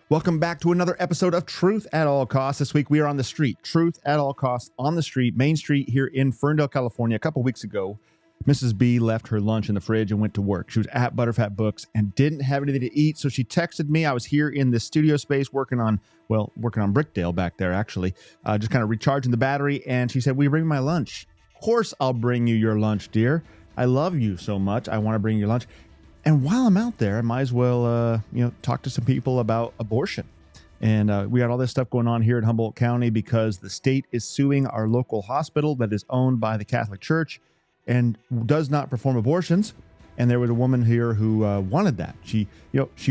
Welcome back to another episode of Truth at All Costs. This week we are on the street. Truth at All Costs on the street, Main Street here in Ferndale, California. A couple weeks ago, Mrs. B left her lunch in the fridge and went to work. She was at Butterfat Books and didn't have anything to eat, so she texted me. I was here in the studio space working on Brickdale back there, actually, just kind of recharging the battery, and she said, will you bring me my lunch? Of course I'll bring you your lunch, dear. I love you so much. I want to bring you lunch. And while I'm out there, I might as well, talk to some people about abortion. And we got all this stuff going on here in Humboldt County because the state is suing our local hospital that is owned by the Catholic Church and does not perform abortions. And there was a woman here who wanted that. She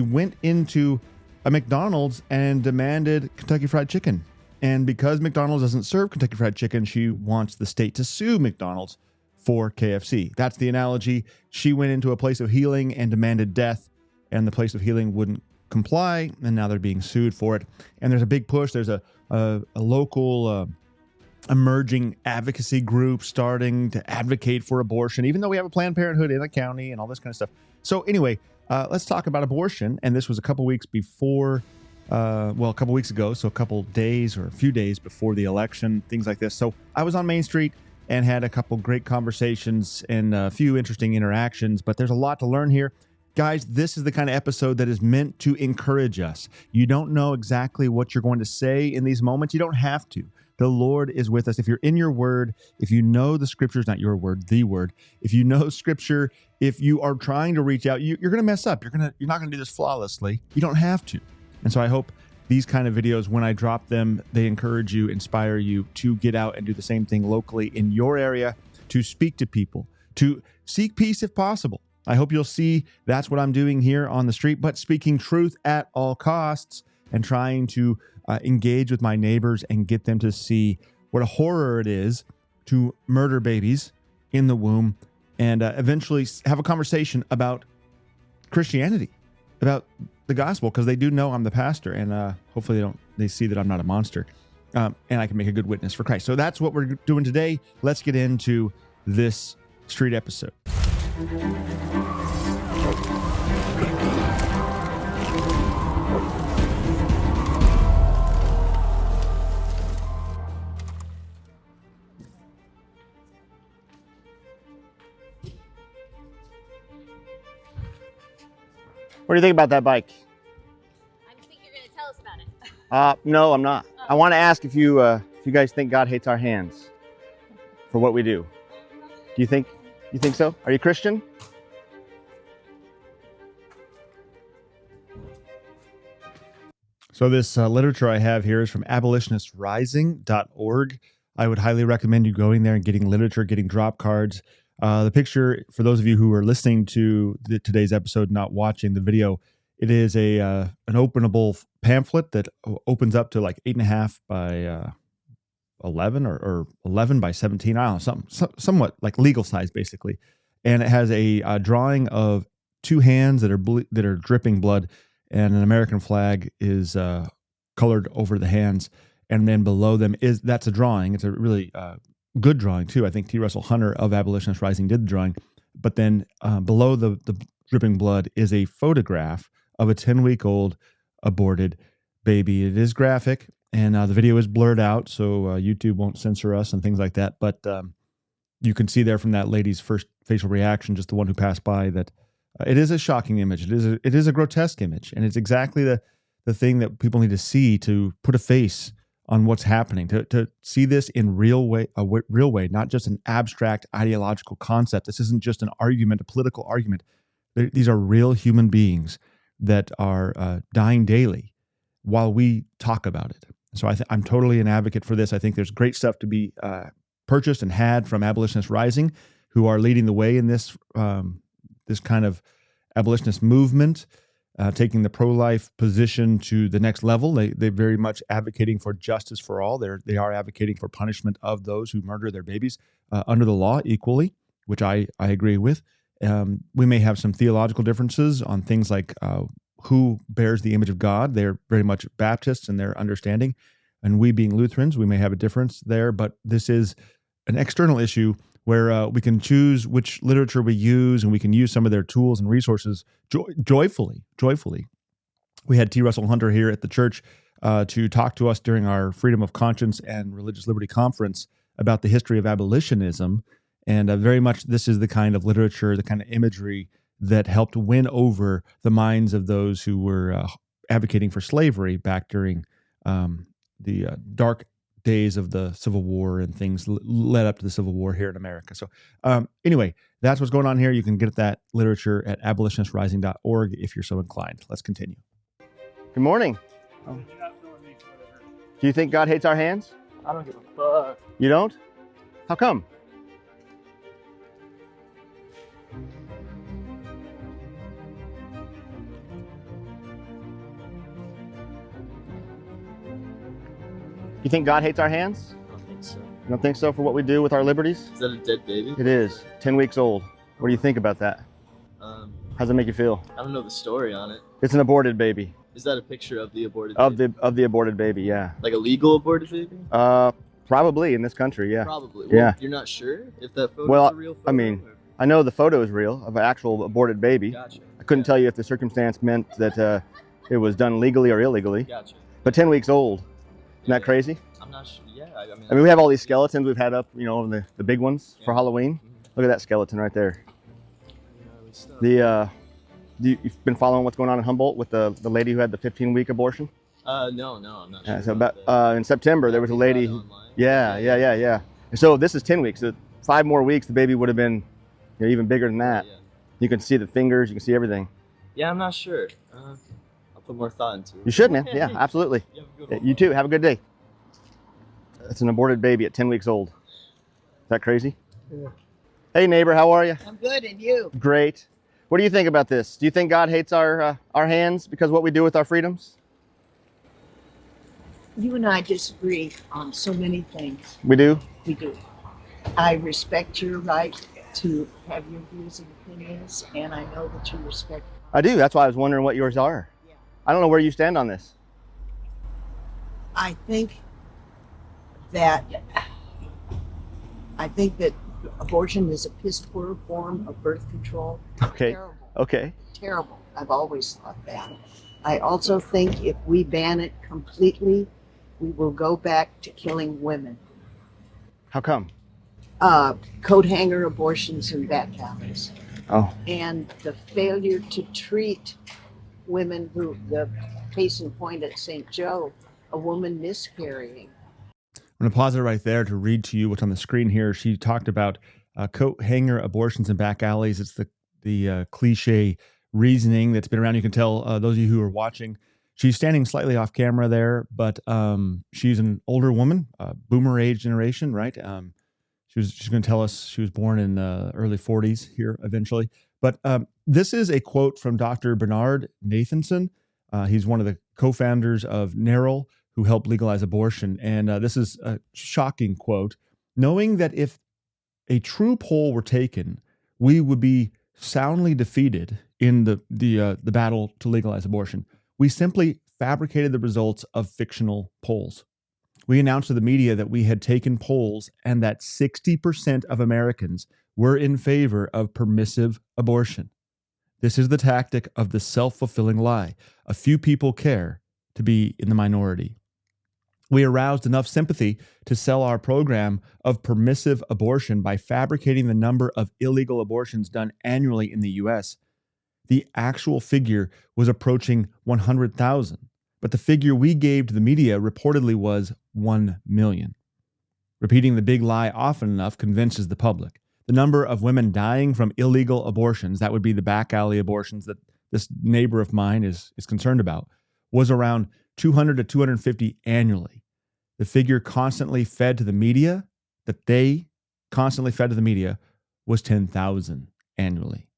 went into a McDonald's and demanded Kentucky Fried Chicken. And because McDonald's doesn't serve Kentucky Fried Chicken, she wants the state to sue McDonald's for KFC. That's the analogy. She went into a place of healing and demanded death, and the place of healing wouldn't comply, and now they're being sued for it. And there's a big push. There's a local emerging advocacy group starting to advocate for abortion, even though we have a Planned Parenthood in the county and all this kind of stuff. So anyway, let's talk about abortion. And this was a couple weeks before, a couple weeks ago, so a couple days or a few days before the election, things like this. So I was on Main Street and had a couple great conversations and a few interesting interactions, but there's a lot to learn here. Guys, this is the kind of episode that is meant to encourage us. You don't know exactly what you're going to say in these moments. You don't have to. The Lord is with us. If you're in your word, if you know the scriptures, not your word, the word, if you know scripture, if you are trying to reach out, you're going to mess up. You're not going to do this flawlessly. You don't have to. And so I hope these kind of videos, when I drop them, they encourage you, inspire you to get out and do the same thing locally in your area, to speak to people, to seek peace if possible. I hope you'll see that's what I'm doing here on the street, but speaking truth at all costs and trying to engage with my neighbors and get them to see what a horror it is to murder babies in the womb and eventually have a conversation about Christianity, about the gospel, because they do know I'm the pastor, and hopefully they see that I'm not a monster, and I can make a good witness for Christ. So that's what we're doing today. Let's get into this street episode. What do you think about that bike? I think you're going to tell us about it. No, I'm not. Oh. I want to ask if you guys think God hates our hands for what we do. Do you think so? Are you Christian? So this literature I have here is from abolitionistrising.org. I would highly recommend you going there and getting literature, getting drop cards. The picture, for those of you who are listening to today's episode, not watching the video, it is an openable pamphlet that opens up to like 8.5 by 11 or 11 by 17. I don't know, somewhat like legal size, basically. And it has a drawing of two hands that are dripping blood, and an American flag is colored over the hands. And then below them that's a drawing. It's a really good drawing too. I think T. Russell Hunter of Abolitionist Rising did the drawing. But then below the dripping blood is a photograph of a 10-week-old aborted baby. It is graphic, and the video is blurred out, so YouTube won't censor us and things like that. But you can see there from that lady's first facial reaction, just the one who passed by, that it is a shocking image. It is a grotesque image, and it's exactly the thing that people need to see to put a face on what's happening, to see this in a real way, not just an abstract ideological concept. This isn't just an argument, a political argument. These are real human beings that are dying daily while we talk about it. So I'm totally an advocate for this. I think there's great stuff to be purchased and had from Abolitionist Rising, who are leading the way in this kind of abolitionist movement, taking the pro-life position to the next level. They're very much advocating for justice for all. They are advocating for punishment of those who murder their babies under the law equally, which I agree with. We may have some theological differences on things like who bears the image of God. They're very much Baptists in their understanding, and we being Lutherans, we may have a difference there, but this is an external issue where we can choose which literature we use, and we can use some of their tools and resources joyfully. We had T. Russell Hunter here at the church to talk to us during our Freedom of Conscience and Religious Liberty Conference about the history of abolitionism. And very much this is the kind of literature, the kind of imagery that helped win over the minds of those who were advocating for slavery back during the dark days of the Civil War and things led up to the Civil War here in America. So anyway, that's what's going on here. You can get that literature at abolitionistrising.org if you're so inclined. Let's continue. Good morning. Do you think God hates our hands? I don't give a fuck. You don't? How come? You think God hates our hands? I don't think so. You don't think so for what we do with our liberties? Is that a dead baby? It is. 10 weeks old. What do you think about that? How does it make you feel? I don't know the story on it. It's an aborted baby. Is that a picture of the aborted baby? Of the aborted baby, yeah. Like a legal aborted baby? Probably in this country, yeah. Probably. Yeah. Well, you're not sure if that photo is a real photo? I mean, I know the photo is real of an actual aborted baby. Gotcha. I couldn't tell you if the circumstance meant that it was done legally or illegally. Gotcha. But 10 weeks old. Isn't that crazy? I'm not sure. Yeah. I mean, we have all these skeletons we've had up, you know, the big ones for Halloween. Mm-hmm. Look at that skeleton right there. You've been following what's going on in Humboldt with the lady who had the 15-week abortion? No, I'm not sure. So about in September there was a lady. Yeah. And so this is 10 weeks. So 5 more weeks, the baby would have been, you know, even bigger than that. Yeah. You can see the fingers. You can see everything. Yeah, I'm not sure. I'll put more thought into it. You should, man. Yeah, absolutely. You too. Have a good day. It's an aborted baby at 10 weeks old. Is that crazy? Yeah. Hey, neighbor, how are you? I'm good, and you? Great. What do you think about this? Do you think God hates our hands because of what we do with our freedoms? You and I disagree on so many things. We do? We do. I respect your right to have your views and opinions, and I know that you respect. I do. That's why I was wondering what yours are. Yeah. I don't know where you stand on this. I think that abortion is a piss poor form of birth control. Okay. Terrible. Okay. Terrible. I've always thought that. I also think if we ban it completely, we will go back to killing women. How come? Coat hanger abortions and back alleys. Oh. And the failure to treat women who, the case in point at St. Joe, a woman miscarrying. I'm going to pause it right there to read to you what's on the screen here. She talked about coat hanger abortions and back alleys. It's the cliche reasoning that's been around. You can tell those of you who are watching. She's standing slightly off camera there, but she's an older woman, boomer age generation, right? She's going to tell us she was born in the early 40s here eventually. But this is a quote from Dr. Bernard Nathanson. He's one of the co-founders of NARAL, who helped legalize abortion. And this is a shocking quote. Knowing that if a true poll were taken, we would be soundly defeated in the battle to legalize abortion. We simply fabricated the results of fictional polls. We announced to the media that we had taken polls and that 60% of Americans were in favor of permissive abortion. This is the tactic of the self-fulfilling lie. A few people care to be in the minority. We aroused enough sympathy to sell our program of permissive abortion by fabricating the number of illegal abortions done annually in the U.S. The actual figure was approaching 100,000, but the figure we gave to the media reportedly was 1 million. Repeating the big lie often enough convinces the public. The number of women dying from illegal abortions, that would be the back alley abortions that this neighbor of mine is concerned about, was around 200 to 250 annually. The figure constantly fed to the media, that they constantly fed to the media, was 10,000 annually.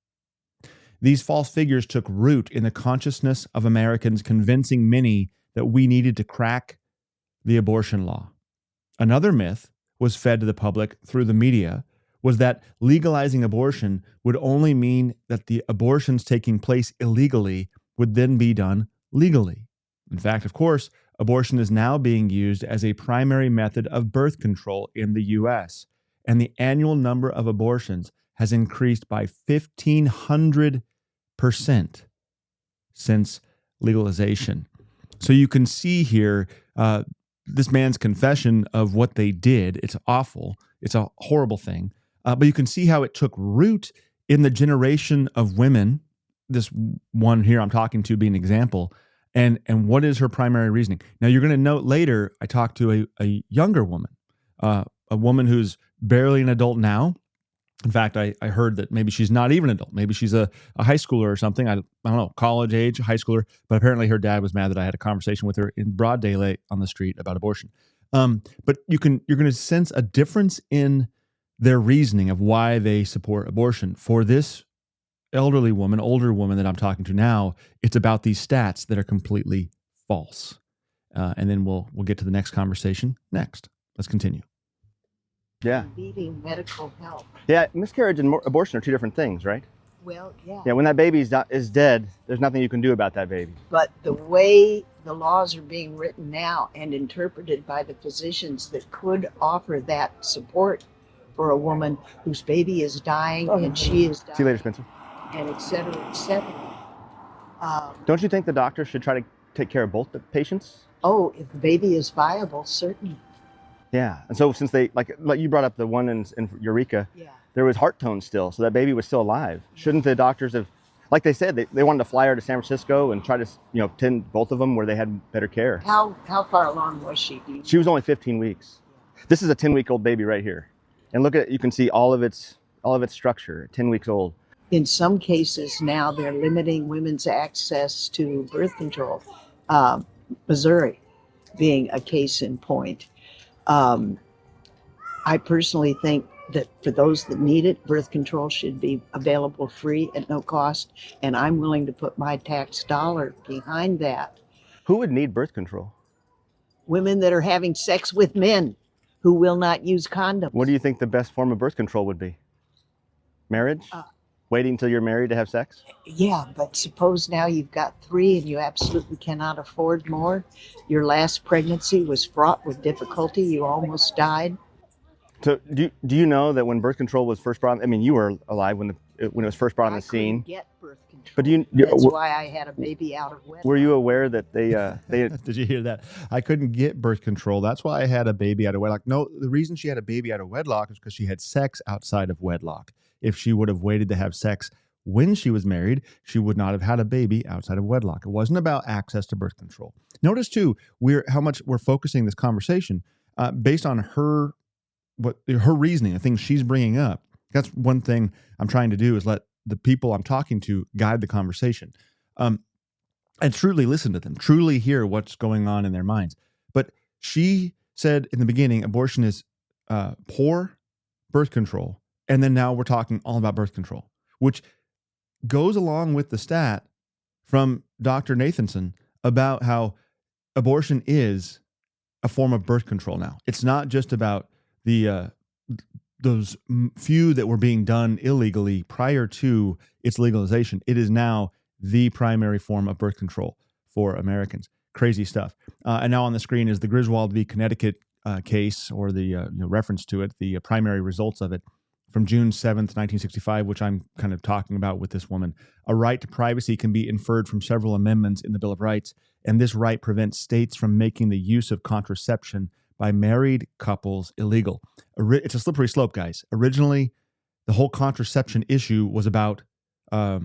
These false figures took root in the consciousness of Americans, convincing many that we needed to crack the abortion law. Another myth was fed to the public through the media was that legalizing abortion would only mean that the abortions taking place illegally would then be done legally. In fact, of course, abortion is now being used as a primary method of birth control in the U.S., and the annual number of abortions has increased by 1,500% since legalization. So you can see here this man's confession of what they did. It's awful. It's a horrible thing. But you can see how it took root in the generation of women. This one here I'm talking to being an example. And what is her primary reasoning? Now, you're going to note later, I talked to a younger woman, a woman who's barely an adult now. In fact, I heard that maybe she's not even an adult. Maybe she's a high schooler or something. I don't know, college age, high schooler. But apparently her dad was mad that I had a conversation with her in broad daylight on the street about abortion. But you're going to sense a difference in their reasoning of why they support abortion. For this older woman that I'm talking to now, it's about these stats that are completely false. And then we'll get to the next conversation next. Let's continue. Yeah. Needing medical help. Yeah, miscarriage and abortion are two different things, right? Well, yeah. Yeah, when that baby is dead, there's nothing you can do about that baby. But the way the laws are being written now and interpreted by the physicians that could offer that support for a woman whose baby is dying and she is dying. See you later, Spencer. And et cetera, et cetera. Don't you think the doctor should try to take care of both the patients? Oh, if the baby is viable, certainly. Yeah, and so since they, like you brought up the one in Eureka, Yeah. there was heart tone still, so that baby was still alive. Shouldn't the doctors have, like they said, they wanted to fly her to San Francisco and try to, tend both of them where they had better care. How far along was she? She was only 15 weeks. This is a 10-week-old baby right here. And look at it, you can see all of its structure, 10 weeks old. In some cases now, they're limiting women's access to birth control. Missouri being a case in point. I personally think that for those that need it, birth control should be available free at no cost, and I'm willing to put my tax dollar behind that. Who would need birth control? Women that are having sex with men who will not use condoms. What do you think the best form of birth control would be? Marriage? Waiting until you're married to have sex? Yeah, but suppose now you've got 3 and you absolutely cannot afford more. Your last pregnancy was fraught with difficulty. You almost died. So do you know that when birth control was first brought, I mean, you were alive when it was first brought on the scene. I couldn't get birth control. But that's why I had a baby out of wedlock. Were you aware that they Did you hear that? I couldn't get birth control. That's why I had a baby out of wedlock. No, the reason she had a baby out of wedlock is because she had sex outside of wedlock. If she would have waited to have sex when she was married, she would not have had a baby outside of wedlock. It wasn't about access to birth control. Notice too, how much we're focusing this conversation based on her reasoning, the things she's bringing up. That's one thing I'm trying to do is let the people I'm talking to guide the conversation, and truly listen to them, truly hear what's going on in their minds. But she said in the beginning, abortion is poor birth control. And then now we're talking all about birth control, which goes along with the stat from Dr. Nathanson about how abortion is a form of birth control now. It's not just about those few that were being done illegally prior to its legalization. It is now the primary form of birth control for Americans. Crazy stuff. And now on the screen is the Griswold v. Connecticut case, or the reference to it, the primary results of it, from June 7th, 1965, which I'm kind of talking about with this woman. A right to privacy can be inferred from several amendments in the Bill of Rights, and this right prevents states from making the use of contraception by married couples illegal. It's a slippery slope, guys. Originally, the whole contraception issue was about a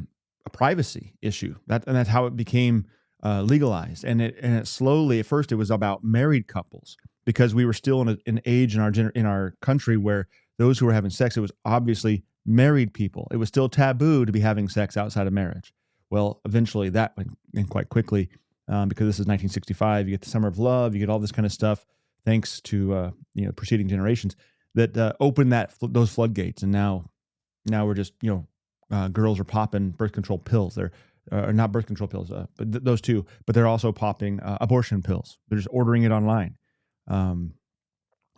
privacy issue. That's how it became legalized. And it slowly, at first, it was about married couples, because we were still in an age in our country where those who were having sex, it was obviously married people. It was still taboo to be having sex outside of marriage. Well, eventually that went in quite quickly, because this is 1965. You get the Summer of Love, you get all this kind of stuff, thanks to preceding generations that opened those floodgates. And now we're just girls are popping birth control pills. They're not birth control pills, but those two. But they're also popping abortion pills. They're just ordering it online.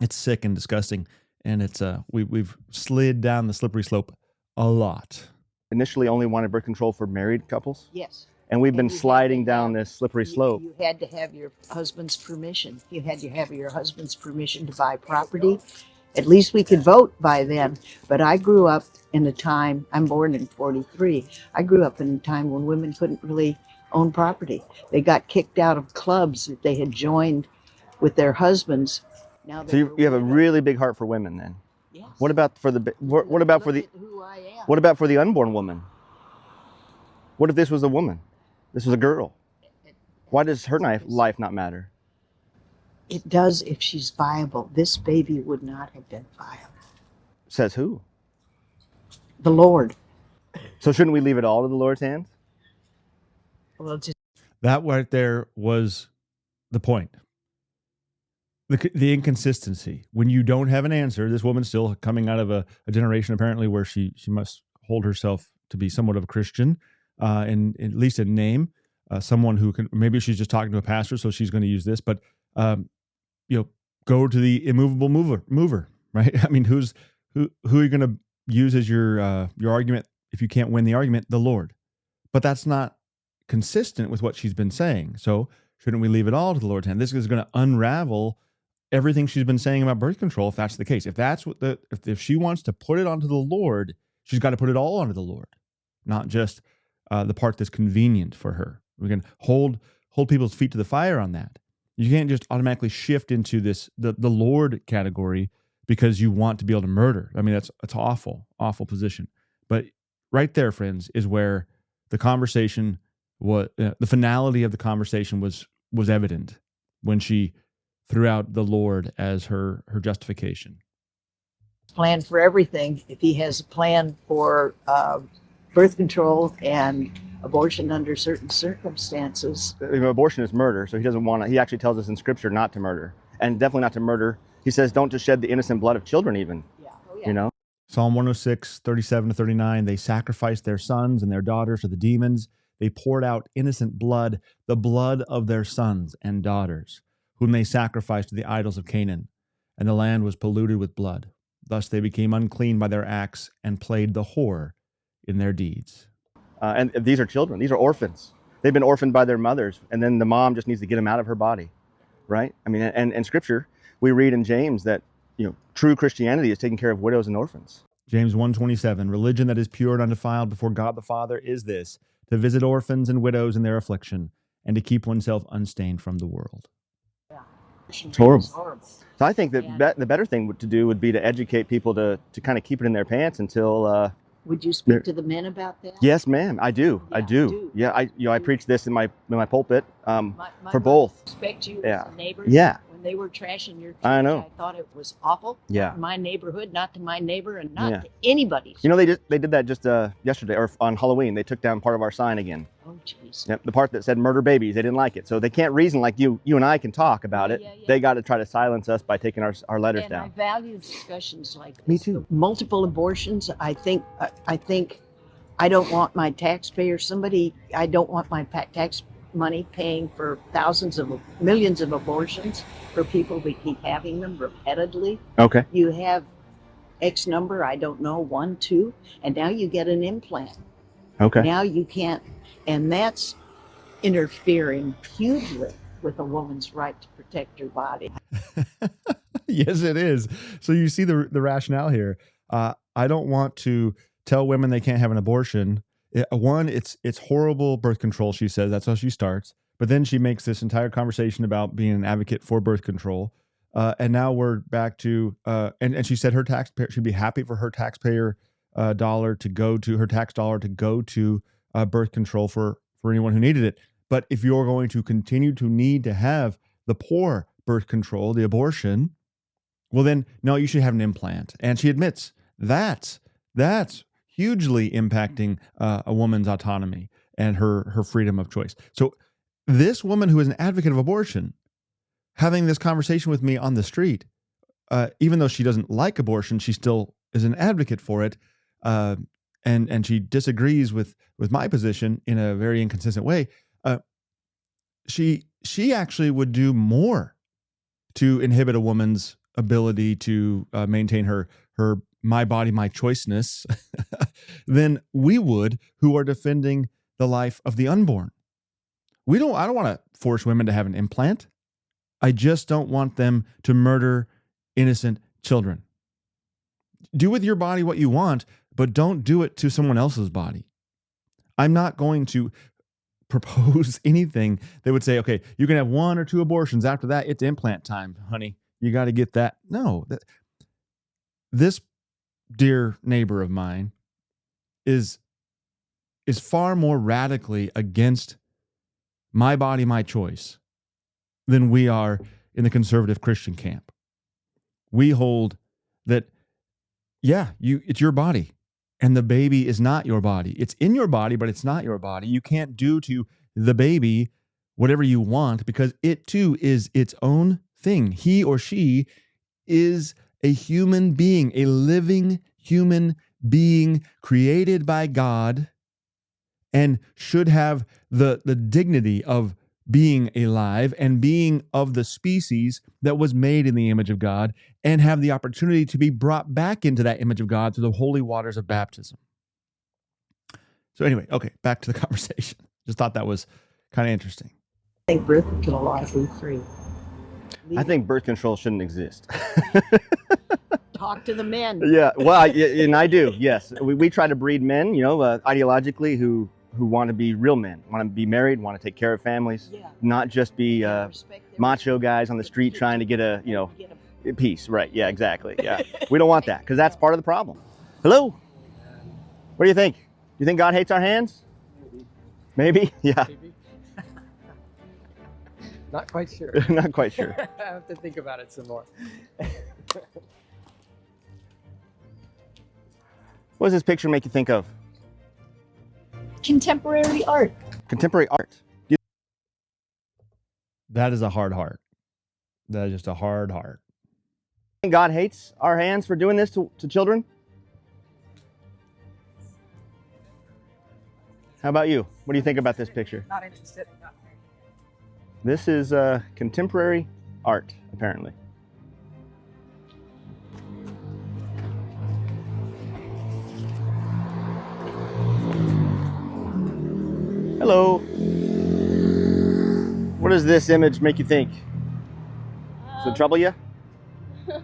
It's sick and disgusting. And it's we've slid down the slippery slope a lot. Initially only wanted birth control for married couples? Yes. And we've been sliding down this slippery slope. You had to have your husband's permission. You had to have your husband's permission to buy property. At least we could vote by then. But I grew up in a time, I'm born in 43. I grew up in a time when women couldn't really own property. They got kicked out of clubs that they had joined with their husbands. Now So you have a really big heart for women then. yes. What about for the what about for Look the at who I am. what about for the unborn woman? What if this was a woman? This was a girl. Why does her life not matter? It does if she's viable. This baby would not have been viable. Says who? The Lord. So shouldn't we leave it all to the Lord's hands? Well, just That right there was the point. The inconsistency. When you don't have an answer, this woman's still coming out of a generation apparently where she must hold herself to be somewhat of a Christian, and at least in name, someone who can, maybe she's just talking to a pastor, so she's going to use this, but go to the immovable mover, right? I mean, who are you going to use as your argument if you can't win the argument? The Lord. But that's not consistent with what she's been saying. So shouldn't we leave it all to the Lord's hand? This is going to unravel everything she's been saying about birth control, if that's the case. If that's what if she wants to put it onto the Lord, she's got to put it all onto the Lord, not just the part that's convenient for her. We can hold people's feet to the fire on that. You can't just automatically shift into this the Lord category because you want to be able to murder. I mean, that's awful position. But right there, friends, is where the conversation, the finality of the conversation was evident when she threw out the Lord as her justification. plan for everything. If he has a plan for birth control and abortion under certain circumstances. Abortion is murder, so he doesn't want to. He actually tells us in Scripture not to murder, and definitely not to murder. He says, "Don't just shed the innocent blood of children." Even, Yeah. Oh, yeah. you know. Psalm 106, 37 to 39, they sacrificed their sons and their daughters to the demons. They poured out innocent blood, the blood of their sons and daughters, whom they sacrificed to the idols of Canaan, and the land was polluted with blood. Thus they became unclean by their acts and played the whore in their deeds. And these are children. These are orphans. They've been orphaned by their mothers, and then the mom just needs to get them out of her body, right? I mean, and in Scripture, we read in James that true Christianity is taking care of widows and orphans. James 1:27, religion that is pure and undefiled before God the Father is this, to visit orphans and widows in their affliction, and to keep oneself unstained from the world. Yeah. It's horrible. It's horrible. So I think that the better thing to do would be to educate people to kind of keep it in their pants until. Would you speak to the men about that? Yes, ma'am. I do. Yeah, I do. Yeah, I preach this in my pulpit My for both. Respect you Yeah. as a neighbor. Yeah. When they were trashing your church, I know. I thought it was awful. Yeah. Not in my neighborhood, not to my neighbor, and not Yeah. to anybody's. They did that just yesterday or on Halloween. They took down part of our sign again. Oh, jeez. Yep, the part that said murder babies. They didn't like it, so they can't reason like you and I can talk about it. Yeah. They got to try to silence us by taking our letters And I down. value discussions like this. Me too. Multiple abortions. I think I don't want my taxpayer. I don't want my tax money paying for millions of abortions for people to keep having them repeatedly. Okay. You have X number, I don't know, 1, 2, and now you get an implant. Okay. Now you can't, and that's interfering hugely with a woman's right to protect her body. Yes, it is. So you see the rationale here. I don't want to tell women they can't have an abortion. One, it's horrible birth control, she says. That's how she starts. But then she makes this entire conversation about being an advocate for birth control. And now we're back to, and she said her taxpayer, she'd be happy for her taxpayer dollar to go to, her tax dollar to go to birth control for anyone who needed it. But if you're going to continue to need to have the poor birth control, the abortion, well then, no, you should have an implant. And she admits that's hugely impacting a woman's autonomy and her freedom of choice. So this woman who is an advocate of abortion, having this conversation with me on the street, even though she doesn't like abortion, she still is an advocate for it, and she disagrees with my position in a very inconsistent way. She actually would do more to inhibit a woman's ability to maintain her my body, my choiceness than we would who are defending the life of the unborn. I don't want to force women to have an implant. I just don't want them to murder innocent children. Do with your body what you want, but don't do it to someone else's body. I'm not going to propose anything that would say, okay, you can have 1 or 2 abortions. After that, it's implant time, honey. You got to get that. No, this dear neighbor of mine is far more radically against my body, my choice than we are in the conservative Christian camp. We hold that, yeah, it's your body. And the baby is not your body. It's in your body, but it's not your body. You can't do to the baby whatever you want because it too is its own thing. He or she is a human being, a living human being created by God and should have the dignity of being alive and being of the species that was made in the image of God and have the opportunity to be brought back into that image of God through the holy waters of baptism. So anyway, okay, back to the conversation. Just thought that was kind of interesting. I think birth control ought to be free. I think birth control shouldn't exist. Talk to the men. Yeah, well, and I do, yes. We try to breed men, ideologically who want to be real men, want to be married, want to take care of families, not just be macho guys on the street trying to get a peace. Right, yeah, exactly, yeah. We don't want that because that's part of the problem. Hello? What do you think? Do you think God hates our hands? Maybe? Yeah. Maybe. Not quite sure. Not quite sure. I have to think about it some more. What does this picture make you think of? Contemporary art. Contemporary art. That is a hard heart. That is just a hard heart. Think God hates our hands for doing this to children? How about you? What do you think about this picture? Not interested. This is contemporary art, apparently. Hello. What does this image make you think? Does it trouble you? Do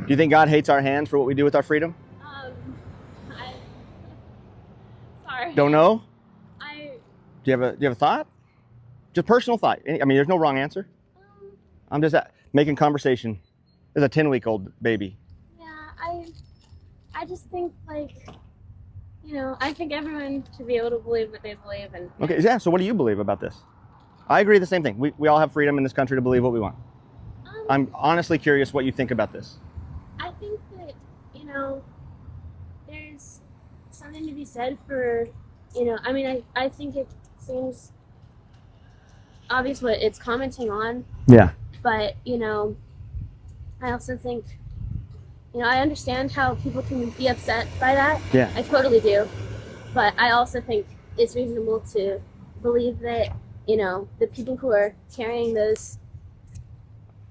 you think God hates our hands for what we do with our freedom? Sorry. Don't know? Do you have a thought? Just personal thought. I mean, there's no wrong answer. I'm just making conversation. There's a 10-week-old baby. Yeah, I just think I think everyone should be able to believe what they believe and Okay, yeah, so what do you believe about this? I agree the same thing. We all have freedom in this country to believe what we want. I'm honestly curious what you think about this. I think that, there's something to be said for, I think it seems obvious what it's commenting on. Yeah. But, I also think, I understand how people can be upset by that. Yeah. I totally do. But I also think it's reasonable to believe that, the people who are carrying those,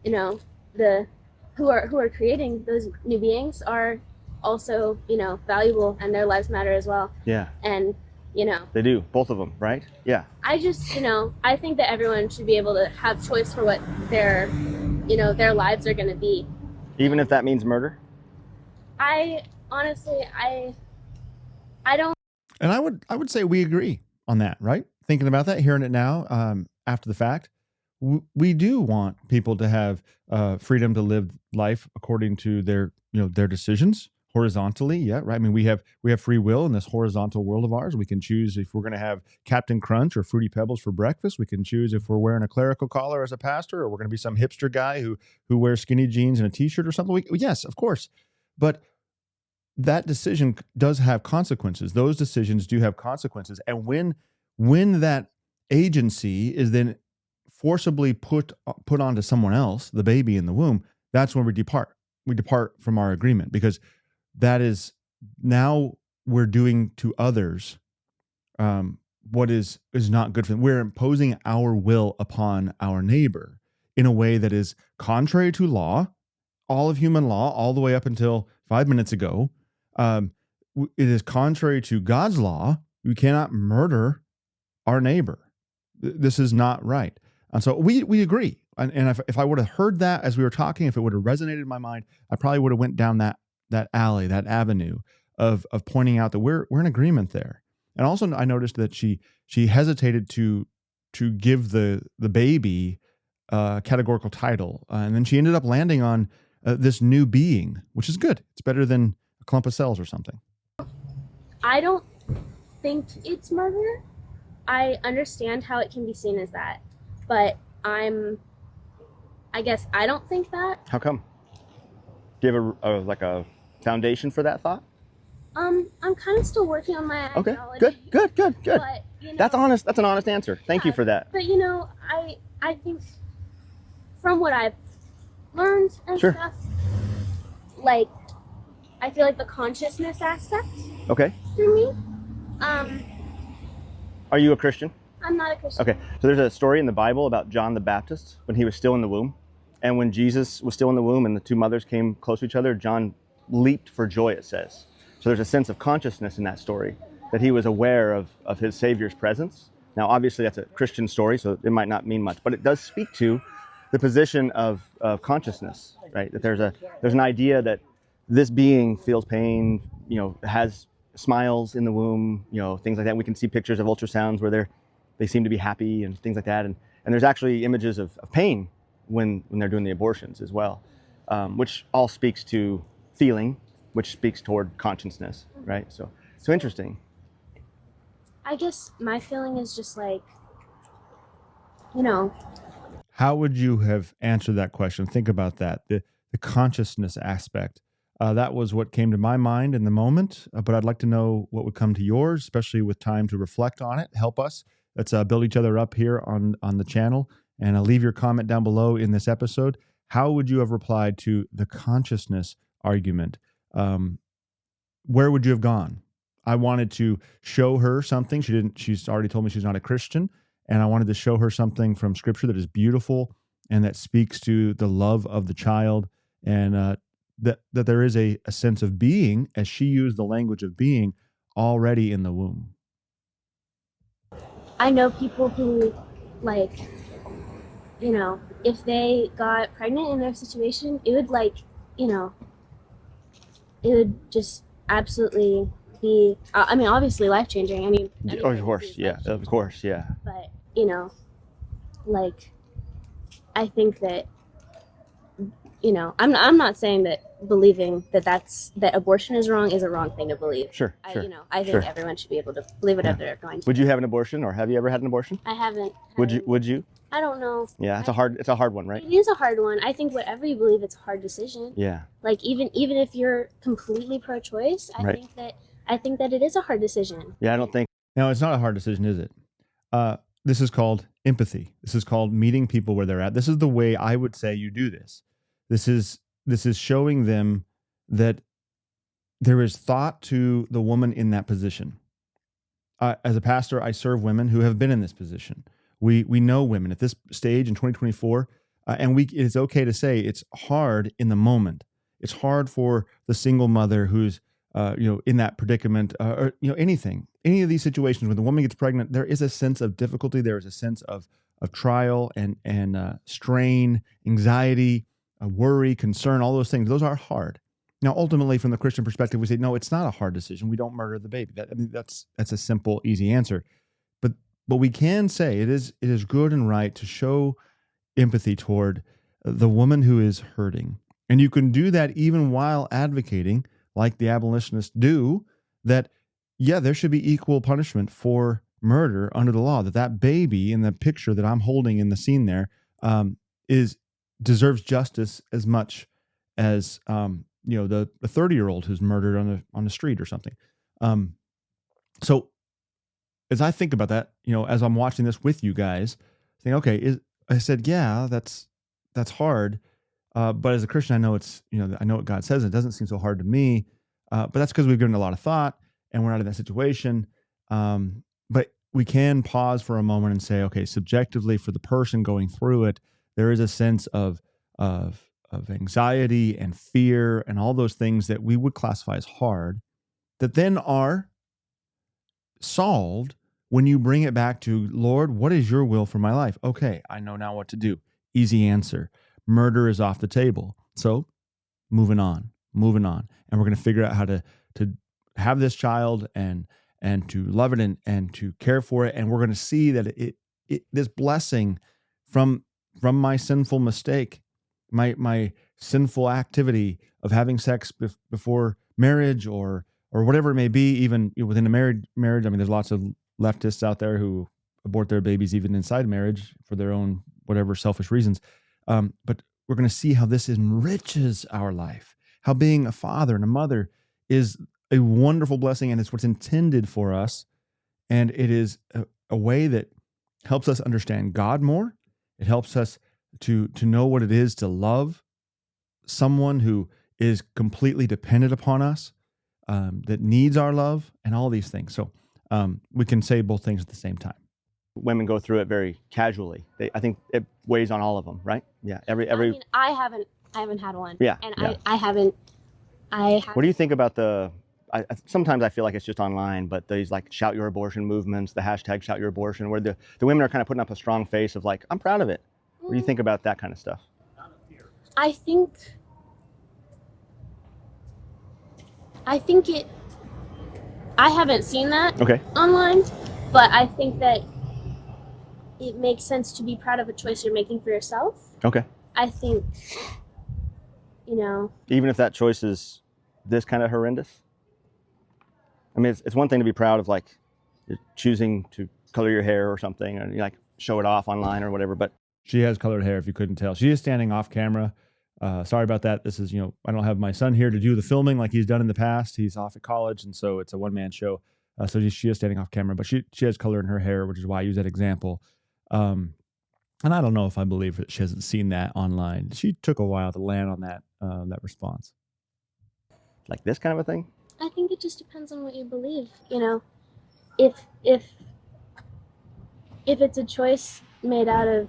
who are creating those new beings are also, valuable and their lives matter as well. Yeah. And, They do, both of them, right? Yeah. I just, I think that everyone should be able to have choice for what their lives are going to be. Even if that means murder? I honestly, I don't. And I would say we agree on that, right? Thinking about that, hearing it now, after the fact, we do want people to have freedom to live life according to their decisions horizontally. Yeah, right. I mean, we have free will in this horizontal world of ours. We can choose if we're going to have Captain Crunch or Fruity Pebbles for breakfast. We can choose if we're wearing a clerical collar as a pastor, or we're going to be some hipster guy who wears skinny jeans and a t-shirt or something. Yes, of course. But that decision does have consequences. Those decisions do have consequences. And when that agency is then forcibly put onto someone else, the baby in the womb, that's when we depart. We depart from our agreement, because that is now we're doing to others what is not good for them. We're imposing our will upon our neighbor in a way that is contrary to law, all of human law, all the way up until 5 minutes ago. It is contrary to God's law. We cannot murder our neighbor. This is not right. And so we agree. And if I would have heard that as we were talking, if it would have resonated in my mind, I probably would have went down that alley, that avenue of pointing out that we're in agreement there. And also, I noticed that she hesitated to give the baby a categorical title, and then she ended up landing on this new being, which is good. It's better than a clump of cells or something. I don't think it's murder. I understand how it can be seen as that, but I guess I don't think that. How come? Do you have a foundation for that thought? I'm kind of still working on my Okay, ideology. good. But, That's honest. That's an honest answer. Thank you for that. But I think from what I've learned and Sure. stuff, I feel like the consciousness aspect Okay. for me. Are you a Christian? I'm not a Christian. Okay. So there's a story in the Bible about John the Baptist when he was still in the womb. And when Jesus was still in the womb and the two mothers came close to each other, John leaped for joy, it says. So there's a sense of consciousness in that story, that he was aware of his Savior's presence. Now, obviously, that's a Christian story, so it might not mean much, but it does speak to the position of consciousness, right? That there's an idea that this being feels pain, has smiles in the womb, things like that. We can see pictures of ultrasounds where they seem to be happy and things like that. And there's actually images of pain when they're doing the abortions as well, which all speaks to feeling, which speaks toward consciousness, right? So interesting. I guess my feeling is just How would you have answered that question? Think about that. The consciousness aspect. That was what came to my mind in the moment, but I'd like to know what would come to yours, especially with time to reflect on it. Help us. Let's build each other up here on the channel, and leave your comment down below in this episode. How would you have replied to the consciousness argument? Where would you have gone? I wanted to show her something. She's already told me she's not a Christian, and I wanted to show her something from Scripture that is beautiful and that speaks to the love of the child, and that there is a sense of being, as she used the language of being, already in the womb. I know people who, if they got pregnant in their situation, it would it would just absolutely be, obviously life-changing. Of course, yeah. Of course, yeah. But, I think that, I'm not saying that believing that abortion is wrong is a wrong thing to believe. Sure. I think Sure. everyone should be able to believe whatever they're going to. Would you have an abortion, or have you ever had an abortion? I haven't. Would you? I don't know. Yeah, it's a hard one, right? It is a hard one. I think whatever you believe, it's a hard decision. Yeah. Even if you're completely pro-choice, Right. I think that it is a hard decision. Yeah, I don't think. No, it's not a hard decision, is it? This is called empathy. This is called meeting people where they're at. This is the way I would say you do this. This is showing them that there is thought to the woman in that position. As a pastor, I serve women who have been in this position. We know women at this stage in 2024, and it's okay to say it's hard in the moment. It's hard for the single mother who's in that predicament, or any of these situations when the woman gets pregnant. There is a sense of difficulty. There is a sense of trial and strain, anxiety, worry, concern. All those things. Those are hard. Now, ultimately, from the Christian perspective, we say no. It's not a hard decision. We don't murder the baby. That's a simple, easy answer. But we can say it is good and right to show empathy toward the woman who is hurting, and you can do that even while advocating, like the abolitionists do, that there should be equal punishment for murder under the law. That baby in the picture that I'm holding in the scene there deserves justice as much as the 30-year-old who's murdered on the street or something. So as I think about that, as I'm watching this with you guys, saying, okay, I said, that's hard. But as a Christian, I know I know what God says. It doesn't seem so hard to me. But that's because we've given a lot of thought and we're not in that situation. But we can pause for a moment and say, okay, subjectively for the person going through it, there is a sense of anxiety and fear and all those things that we would classify as hard that then are solved when you bring it back to, Lord, what is your will for my life? Okay, I know now what to do. Easy answer. Murder is off the table. So moving on. And we're going to figure out how to have this child and and to love it and to care for it. And we're going to see that this blessing from my sinful mistake, my sinful activity of having sex before marriage or whatever it may be, even within a marriage. I mean, there's lots of leftists out there who abort their babies even inside marriage for their own whatever selfish reasons. But we're going to see how this enriches our life, how being a father and a mother is a wonderful blessing, and it's what's intended for us. And it is a way that helps us understand God more. It helps us to know what it is to love someone who is completely dependent upon us, that needs our love, and all these things. So we can say both things at the same time. Women go through it very casually. I think it weighs on all of them, right? Yeah. Every. I mean, I haven't had one. Yeah. And yeah. I haven't. What do you think about sometimes I feel like it's just online, but these like shout your abortion movements, the hashtag shout your abortion, where the women are kind of putting up a strong face of like, I'm proud of it. What do you think about that kind of stuff? I think I haven't seen that online, but I think that it makes sense to be proud of a choice you're making for yourself. Okay. I think, even if that choice is this kind of horrendous. I mean, it's one thing to be proud of, like, you're choosing to color your hair or something, and you like show it off online or whatever. But she has colored hair, if you couldn't tell. She is standing off camera. Sorry about that. This is, I don't have my son here to do the filming like he's done in the past. He's off at college, and so it's a one-man show. So she is standing off camera, but she has color in her hair, which is why I use that example. And I don't know if I believe that she hasn't seen that online. She took a while to land on that response. Like this kind of a thing? I think it just depends on what you believe. If it's a choice made out of,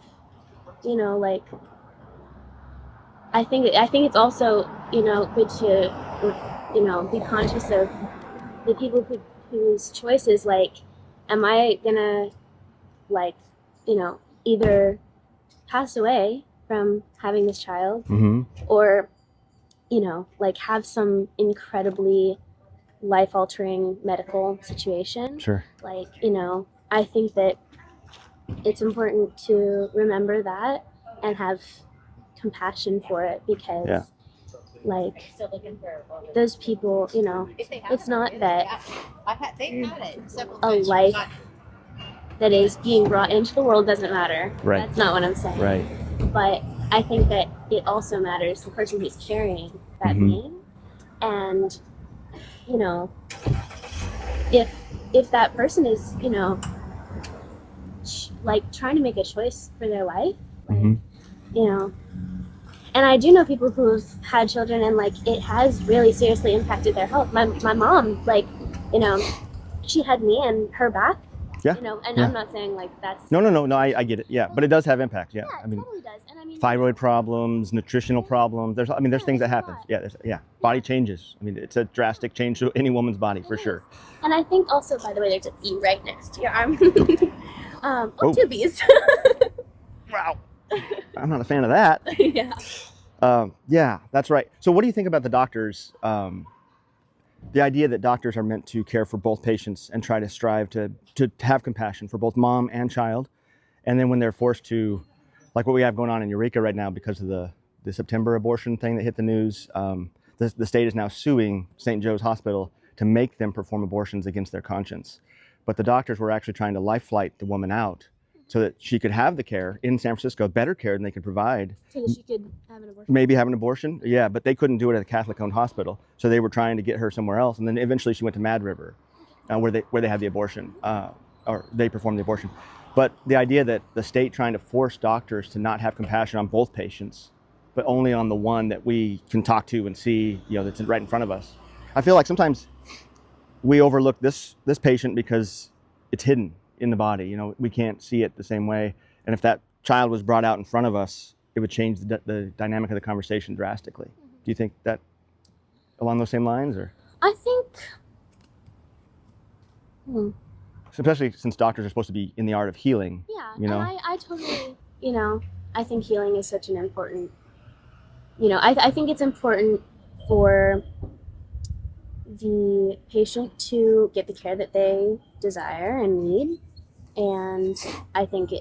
like, I think it's also, good to, be conscious of the people whose choices, like, am I gonna, like, either pass away from having this child, or, like, have some incredibly life-altering medical situation. Sure. Like, I think that it's important to remember that and have compassion for it, because like, those people, it's not that a life that is being brought into the world doesn't matter. Right. That's not what I'm saying. Right. But I think that it also matters the person who's carrying that being. And, if that person is, like, trying to make a choice for their life, like, and I do know people who've had children and, like, it has really seriously impacted their health. My mom, like, she had me and her back. Yeah. I'm not saying, like, that's... No, I get it. Yeah, but it does have impact. Yeah, I mean, it totally does. And I mean, thyroid problems, nutritional problems. There's things that happen. Body changes. I mean, it's a drastic change to any woman's body for sure. And I think also, by the way, there's a bee right next to your arm. Two bees. Wow. I'm not a fan of that. Yeah. That's right. So what do you think about the doctors? The idea that doctors are meant to care for both patients and try to strive to have compassion for both mom and child. And then when they're forced to, like what we have going on in Eureka right now because of the September abortion thing that hit the news, the state is now suing St. Joe's Hospital to make them perform abortions against their conscience. But the doctors were actually trying to life flight the woman out so that she could have the care in San Francisco, better care than they could provide. So that she could have an abortion. Maybe have an abortion, yeah, but they couldn't do it at a Catholic-owned hospital. So they were trying to get her somewhere else. And then eventually she went to Mad River, where they had the abortion, or they performed the abortion. But the idea that the state trying to force doctors to not have compassion on both patients, but only on the one that we can talk to and see, that's right in front of us. I feel like sometimes we overlook this patient because it's hidden in the body. We can't see it the same way. And if that child was brought out in front of us, it would change the dynamic of the conversation drastically. Do you think that along those same lines, or? I think, especially since doctors are supposed to be in the art of healing. Yeah, and I totally, I think healing is such an important, I think it's important for, the patient to get the care that they desire and need. And I think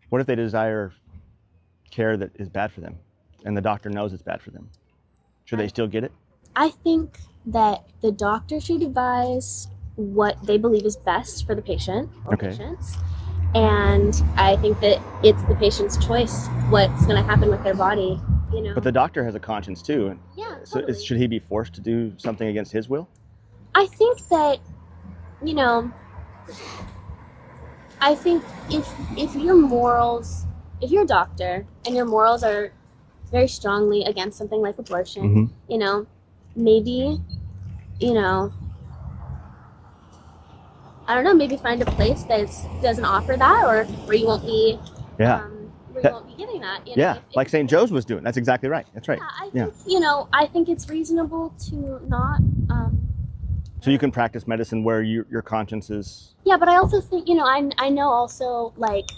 What if they desire care that is bad for them and the doctor knows it's bad for them? Should they still get it? I think that the doctor should advise what they believe is best for the patient or patients. And I think that it's the patient's choice what's going to happen with their body, But the doctor has a conscience too. Yeah, So totally. should he be forced to do something against his will? I think that, I think if your morals, if you're a doctor and your morals are very strongly against something like abortion, maybe, I don't know, maybe find a place that doesn't offer that, or where you won't be, where you won't be giving that. Like St. Joe's was doing. That's exactly right. That's right. I think it's reasonable to not. So you can practice medicine where your conscience is. Yeah, but I also think, I know also, like,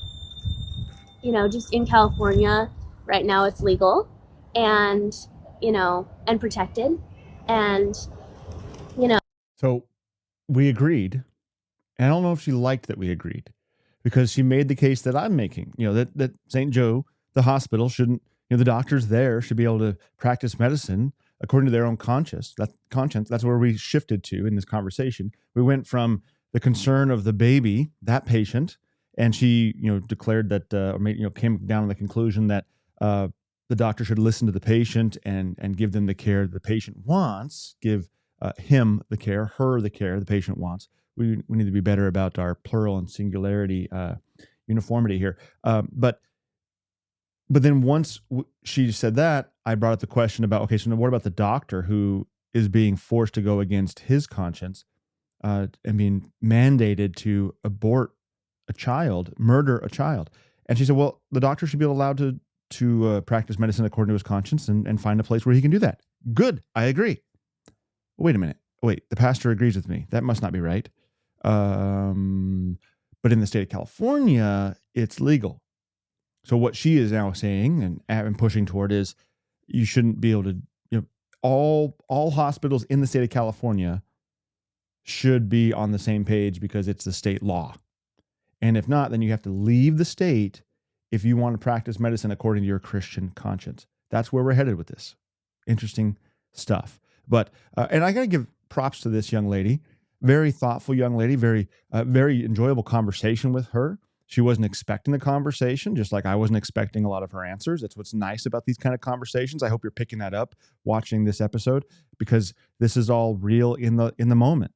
just in California right now it's legal and, and protected. And, So we agreed. And I don't know if she liked that we agreed, because she made the case that I'm making, that St. Joe, the hospital, shouldn't, the doctors there should be able to practice medicine according to their own conscience. That's where we shifted to in this conversation. We went from the concern of the baby, that patient, and she, declared that, came down to the conclusion that the doctor should listen to the patient and give them the care the patient wants, give him the care, her the care the patient wants. We need to be better about our plural and singularity uniformity here. But then once she said that, I brought up the question about, okay, so now what about the doctor who is being forced to go against his conscience and being mandated to abort a child, murder a child? And she said, well, the doctor should be allowed to practice medicine according to his conscience and find a place where he can do that. Good, I agree. Wait a minute. Wait, the pastor agrees with me. That must not be right. But in the state of California, it's legal. So what she is now saying and pushing toward is you shouldn't be able to, all hospitals in the state of California should be on the same page because it's the state law. And if not, then you have to leave the state if you want to practice medicine according to your Christian conscience. That's where we're headed with this. Interesting stuff. But, and I got to give props to this young lady. Very thoughtful young lady, very enjoyable conversation with her. She wasn't expecting the conversation, just like I wasn't expecting a lot of her answers. That's what's nice about these kind of conversations. I hope you're picking that up watching this episode, because this is all real in the moment.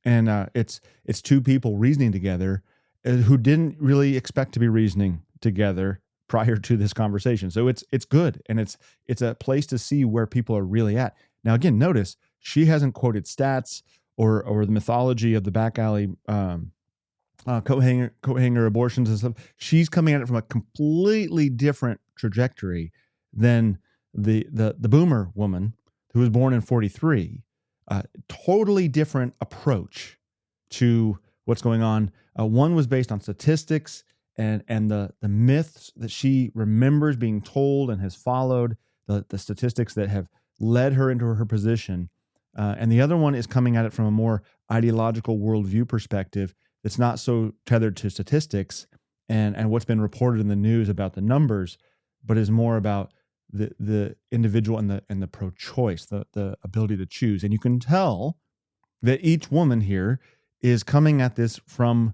And it's two people reasoning together who didn't really expect to be reasoning together prior to this conversation. So it's good, and it's a place to see where people are really at. Now, again, notice she hasn't quoted stats or the mythology of the back alley coat hanger abortions and stuff. She's coming at it from a completely different trajectory than the boomer woman who was born in 1943. Totally different approach to what's going on. One was based on statistics and the myths that she remembers being told and has followed, the statistics that have led her into her position. And the other one is coming at it from a more ideological worldview perspective that's not so tethered to statistics and what's been reported in the news about the numbers, but is more about the individual and the pro-choice, the ability to choose. And you can tell that each woman here is coming at this from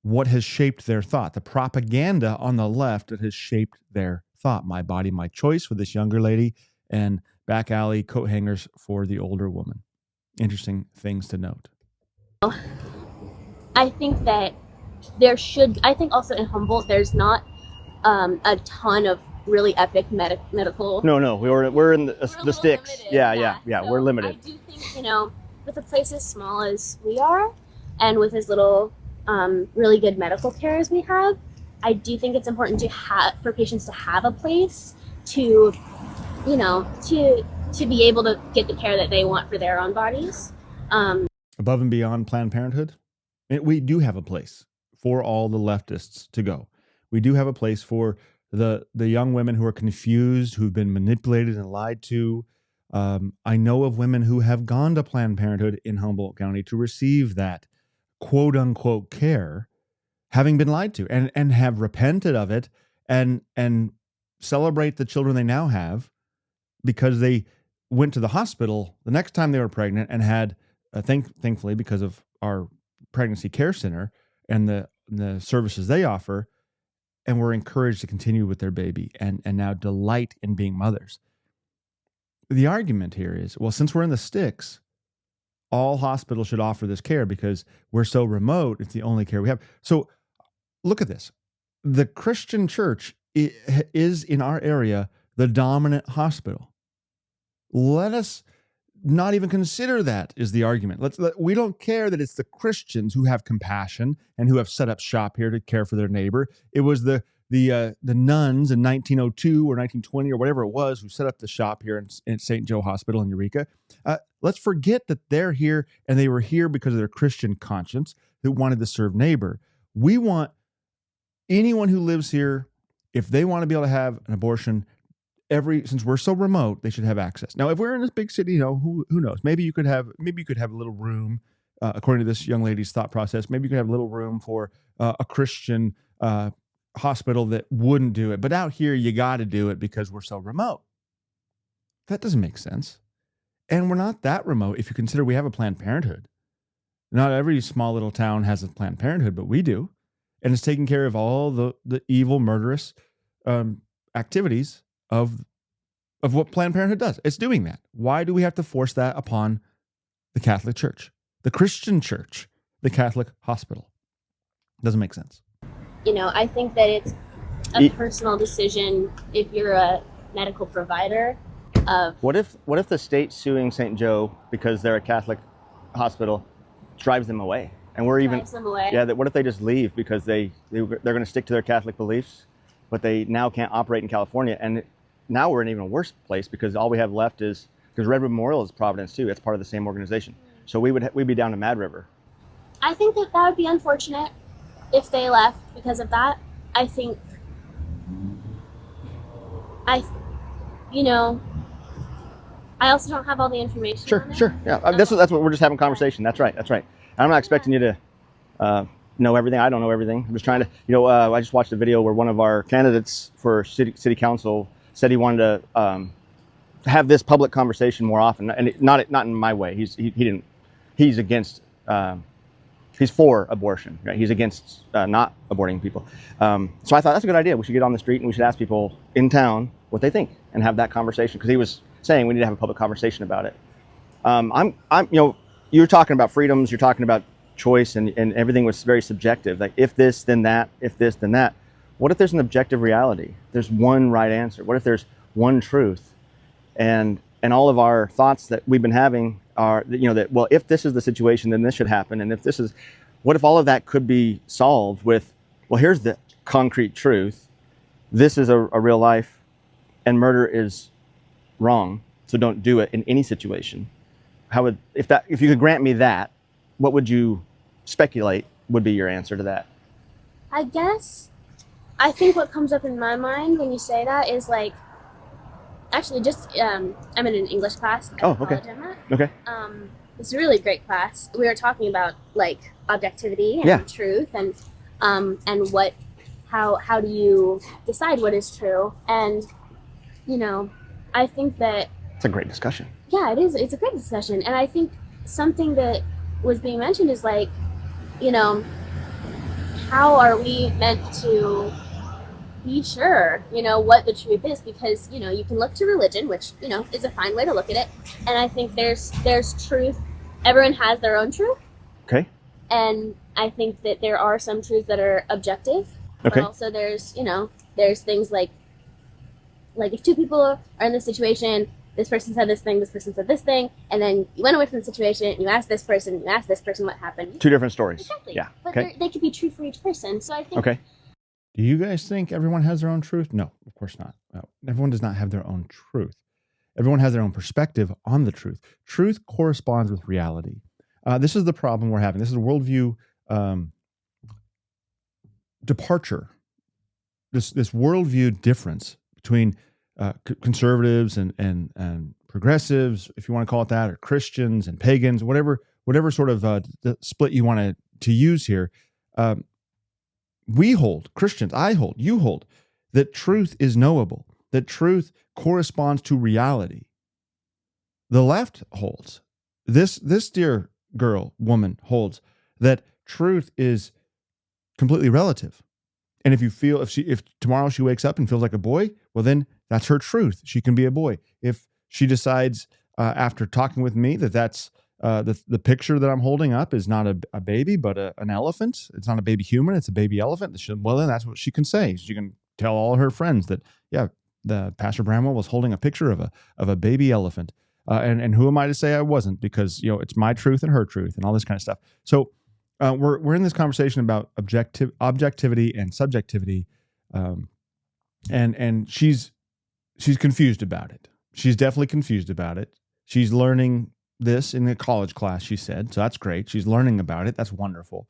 what has shaped their thought, the propaganda on the left that has shaped their thought. My body, my choice for this younger lady, and back alley coat hangers for the older woman. Interesting things to note. I think that I think also in Humboldt, there's not a ton of really epic medical. No, we're in the sticks. Limited, Yeah. So We're limited. I do think, with a place as small as we are, and with as little really good medical care as we have, I do think it's important for patients to have a place to be able to get the care that they want for their own bodies. Above and beyond Planned Parenthood, we do have a place for all the leftists to go. We do have a place for the young women who are confused, who've been manipulated and lied to, I know of women who have gone to Planned Parenthood in Humboldt County to receive that quote unquote care, having been lied to, and have repented of it and celebrate the children they now have because they went to the hospital the next time they were pregnant and had, thankfully, because of our pregnancy care center and the services they offer, and were encouraged to continue with their baby and now delight in being mothers. The argument here is, well, since we're in the sticks, all hospitals should offer this care because we're so remote. It's the only care we have. So look at this. The Christian church is in our area the dominant hospital. Let us not even consider that is the argument. We don't care that it's the Christians who have compassion and who have set up shop here to care for their neighbor. It was the nuns in 1902 or 1920 or whatever it was who set up the shop here in St. Joe Hospital in Eureka. Let's forget that they're here and they were here because of their Christian conscience who wanted to serve neighbor. We want anyone who lives here, if they want to be able to have an abortion, since we're so remote, they should have access. Now, if we're in this big city, who knows? Maybe you could have a little room, according to this young lady's thought process. Maybe you could have a little room for a Christian hospital that wouldn't do it. But out here, you got to do it because we're so remote. That doesn't make sense. And we're not that remote if you consider we have a Planned Parenthood. Not every small little town has a Planned Parenthood, but we do. And it's taking care of all the evil, murderous activities of what Planned Parenthood does. It's doing that. Why do we have to force that upon the Catholic Church, the Christian Church, the Catholic hospital? Doesn't make sense. I think that it's a personal decision if you're a medical provider. What if the state suing St. Joe because they're a Catholic hospital drives them away? And Drives them away. Yeah. What if they just leave because they're going to stick to their Catholic beliefs, but they now can't operate in California, and now we're in an even worse place because all we have left is, because Redwood Memorial is Providence too. It's part of the same organization. So we'd be down to Mad River. I think that would be unfortunate if they left because of that. I think, I also don't have all the information. Sure. Yeah. That's what we're just having conversation. That's right. And I'm not expecting you to know everything. I don't know everything. I'm just trying to, I just watched a video where one of our candidates for city council said he wanted to have this public conversation more often, and not in my way. He's against. He's for abortion. Right? He's against not aborting people. So I thought that's a good idea. We should get on the street and we should ask people in town what they think and have that conversation, because he was saying we need to have a public conversation about it. You're talking about freedoms. You're talking about choice, and everything was very subjective. Like, if this, then that. If this, then that. What if there's an objective reality? There's one right answer. What if there's one truth? And all of our thoughts that we've been having are, that, well, if this is the situation, then this should happen. And what if all of that could be solved with, well, here's the concrete truth. This is a real life, and murder is wrong. So don't do it in any situation. If you could grant me that, what would you speculate would be your answer to that? I think what comes up in my mind when you say that is actually just, I'm in an English class. Oh, okay. Okay. It's a really great class. We were talking about objectivity and truth and how do you decide what is true? And, I think that it's a great discussion. Yeah, it is. It's a great discussion. And I think something that was being mentioned is how are we meant to be sure, what the truth is? Because, you can look to religion, which, is a fine way to look at it. And I think there's truth. Everyone has their own truth. Okay. And I think that there are some truths that are objective. Okay. But also there's things like if two people are in this situation, this person said this thing, this person said this thing, and then you went away from the situation and you asked this person what happened. Two different stories. Exactly. Yeah. But okay. they could be true for each person. So I think. Okay. Do you guys think everyone has their own truth? No, of course not. No, everyone does not have their own truth. Everyone has their own perspective on the truth. Truth corresponds with reality. This is the problem we're having. This is a worldview departure. This worldview difference between conservatives and progressives, if you want to call it that, or Christians and pagans, whatever sort of the split you want to use here. We hold, Christians, I hold, you hold, that truth is knowable, that truth corresponds to reality. The left holds, this dear girl, woman holds, that truth is completely relative. And if tomorrow she wakes up and feels like a boy, well, then that's her truth. She can be a boy. If she decides after talking with me that's the picture that I'm holding up is not a baby, but an elephant. It's not a baby human. It's a baby elephant. Well, then that's what she can say. She can tell all her friends that, yeah, the Pastor Bramwell was holding a picture of a baby elephant. And who am I to say I wasn't? Because, it's my truth and her truth and all this kind of stuff. So we're in this conversation about objectivity and subjectivity. And she's confused about it. She's definitely confused about it. She's learning this in a college class, she said. So that's great. She's learning about it. That's wonderful.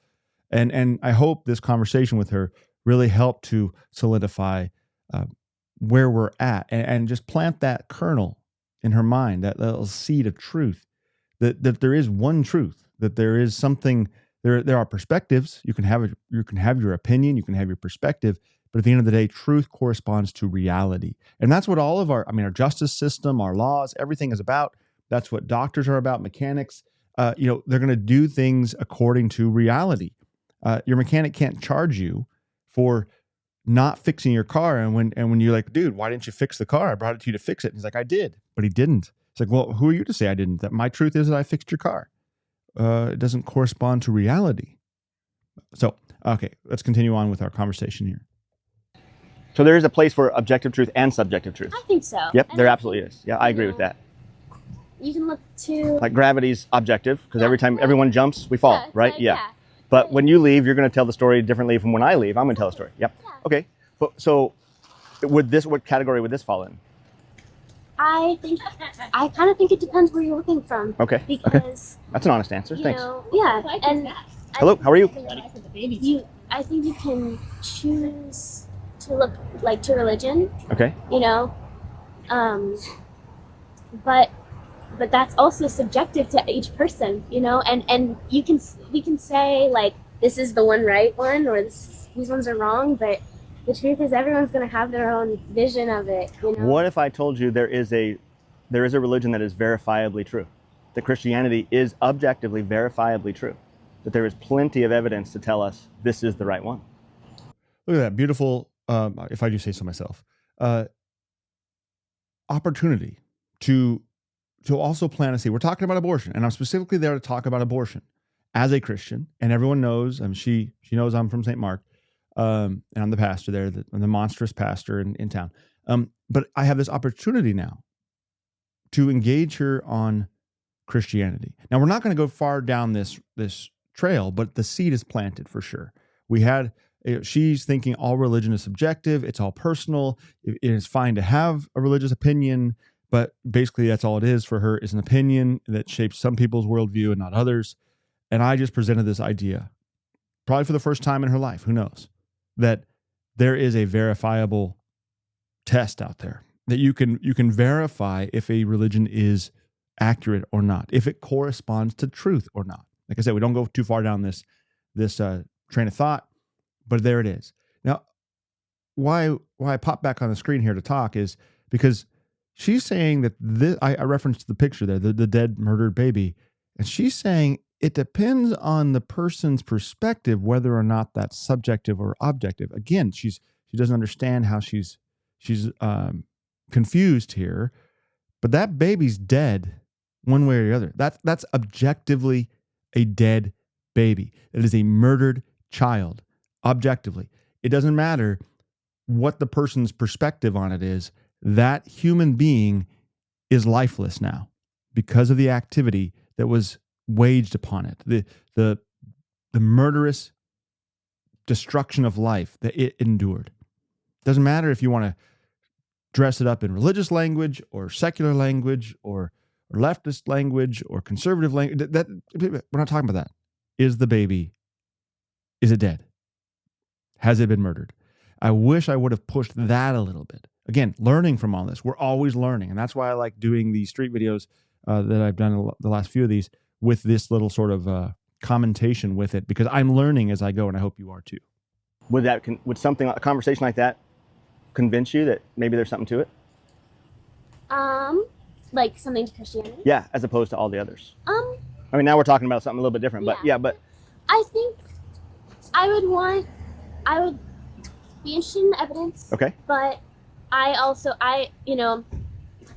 And I hope this conversation with her really helped to solidify where we're at and just plant that kernel in her mind, that little seed of truth, that there is one truth, that there is something, there are perspectives. You can have your opinion, you can have your perspective, but at the end of the day, truth corresponds to reality. And that's what all of our justice system, our laws, everything is about. That's what doctors are about, mechanics. They're going to do things according to reality. Your mechanic can't charge you for not fixing your car. And when you're like, dude, why didn't you fix the car? I brought it to you to fix it. And he's like, I did, but he didn't. It's like, well, who are you to say I didn't? That my truth is that I fixed your car. It doesn't correspond to reality. So, okay, let's continue on with our conversation here. So there is a place for objective truth and subjective truth. I think so. Yep, And there I absolutely think, is. Yeah, I agree with that. You can look to Like gravity's objective, because every time everyone jumps, we fall, it's right? like, Yeah. But when you leave, you're going to tell the story differently from when I leave. I'm going to tell the story. Yep. Yeah. Okay. But so what category would this fall in? I kind of think it depends where you're looking from. Okay. Because That's an honest answer. Thanks. And Hello, how are you? I think you can choose to look like to religion, Okay. but that's also subjective to each person, and we can say like this is the one right one or these ones are wrong, but the truth is everyone's going to have their own vision of it. What if I told you there is a religion that is verifiably true? That Christianity is objectively, verifiably true. That there is plenty of evidence to tell us this is the right one. Look at that beautiful, if I do say so myself, opportunity to also plant a seed. We're talking about abortion, and I'm specifically there to talk about abortion as a Christian, and everyone knows, she knows I'm from St. Mark, and I'm the pastor there, I'm the monstrous pastor in town. But I have this opportunity now to engage her on Christianity. Now, we're not going to go far down this trail, but the seed is planted for sure. She's thinking all religion is subjective. It's all personal. It is fine to have a religious opinion, but basically that's all it is for her, is an opinion that shapes some people's worldview and not others. And I just presented this idea, probably for the first time in her life, who knows, that there is a verifiable test out there that you can verify if a religion is accurate or not, if it corresponds to truth or not. Like I said, we don't go too far down this train of thought, but there it is. Now, why I pop back on the screen here to talk is because she's saying that I referenced the picture there, the dead, murdered baby, and she's saying it depends on the person's perspective whether or not that's subjective or objective. Again, she doesn't understand how she's confused here, but that baby's dead one way or the other. That's objectively a dead baby. It is a murdered child. Objectively, it doesn't matter what the person's perspective on it is. That human being is lifeless now because of the activity that was waged upon it, the murderous destruction of life that it endured. Doesn't matter if you want to dress it up in religious language or secular language or leftist language or conservative language. We're not talking about that. Is it dead? Has it been murdered? I wish I would have pushed that a little bit. again, learning from all this. We're always learning. And that's why I like doing these street videos that I've done the last few of these with this little sort of commentation with it, because I'm learning as I go, and I hope you are too. Would a conversation like that convince you that maybe there's something to it? Like something to Christianity? Yeah, as opposed to all the others. I mean, now we're talking about something a little bit different, but I think I would be interested in the evidence. Okay. But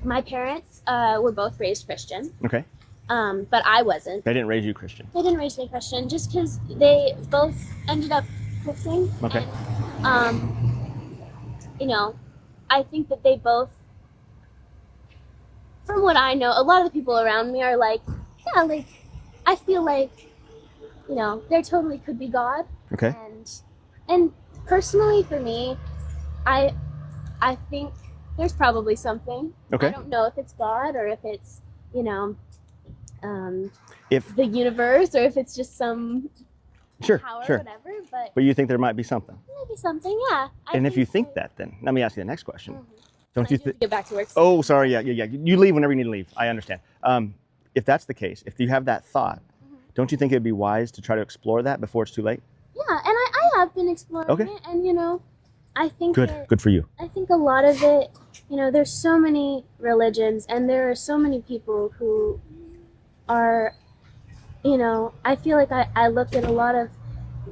my parents were both raised Christian. Okay. But I wasn't. They didn't raise you Christian. They didn't raise me Christian just because they both ended up drifting. Okay. And, I think that they both, from what I know, a lot of the people around me are like, yeah, like, I feel like, there totally could be God. Okay. And personally for me, I think there's probably something. Okay. I don't know if it's God or if it's, if the universe, or if it's just some sure, power, sure. whatever. But But you think there might be something. maybe something, yeah. And if you think that, then let me ask you the next question. Don't you think? Get back to work. Oh, sorry. Yeah. You leave whenever you need to leave. I understand. If that's the case, if you have that thought, don't you think it'd be wise to try to explore that before it's too late? Yeah, and I have been exploring Okay. it, and I think Good for you. I think a lot of it, there's so many religions, and there are so many people who are, I feel like I look at a lot of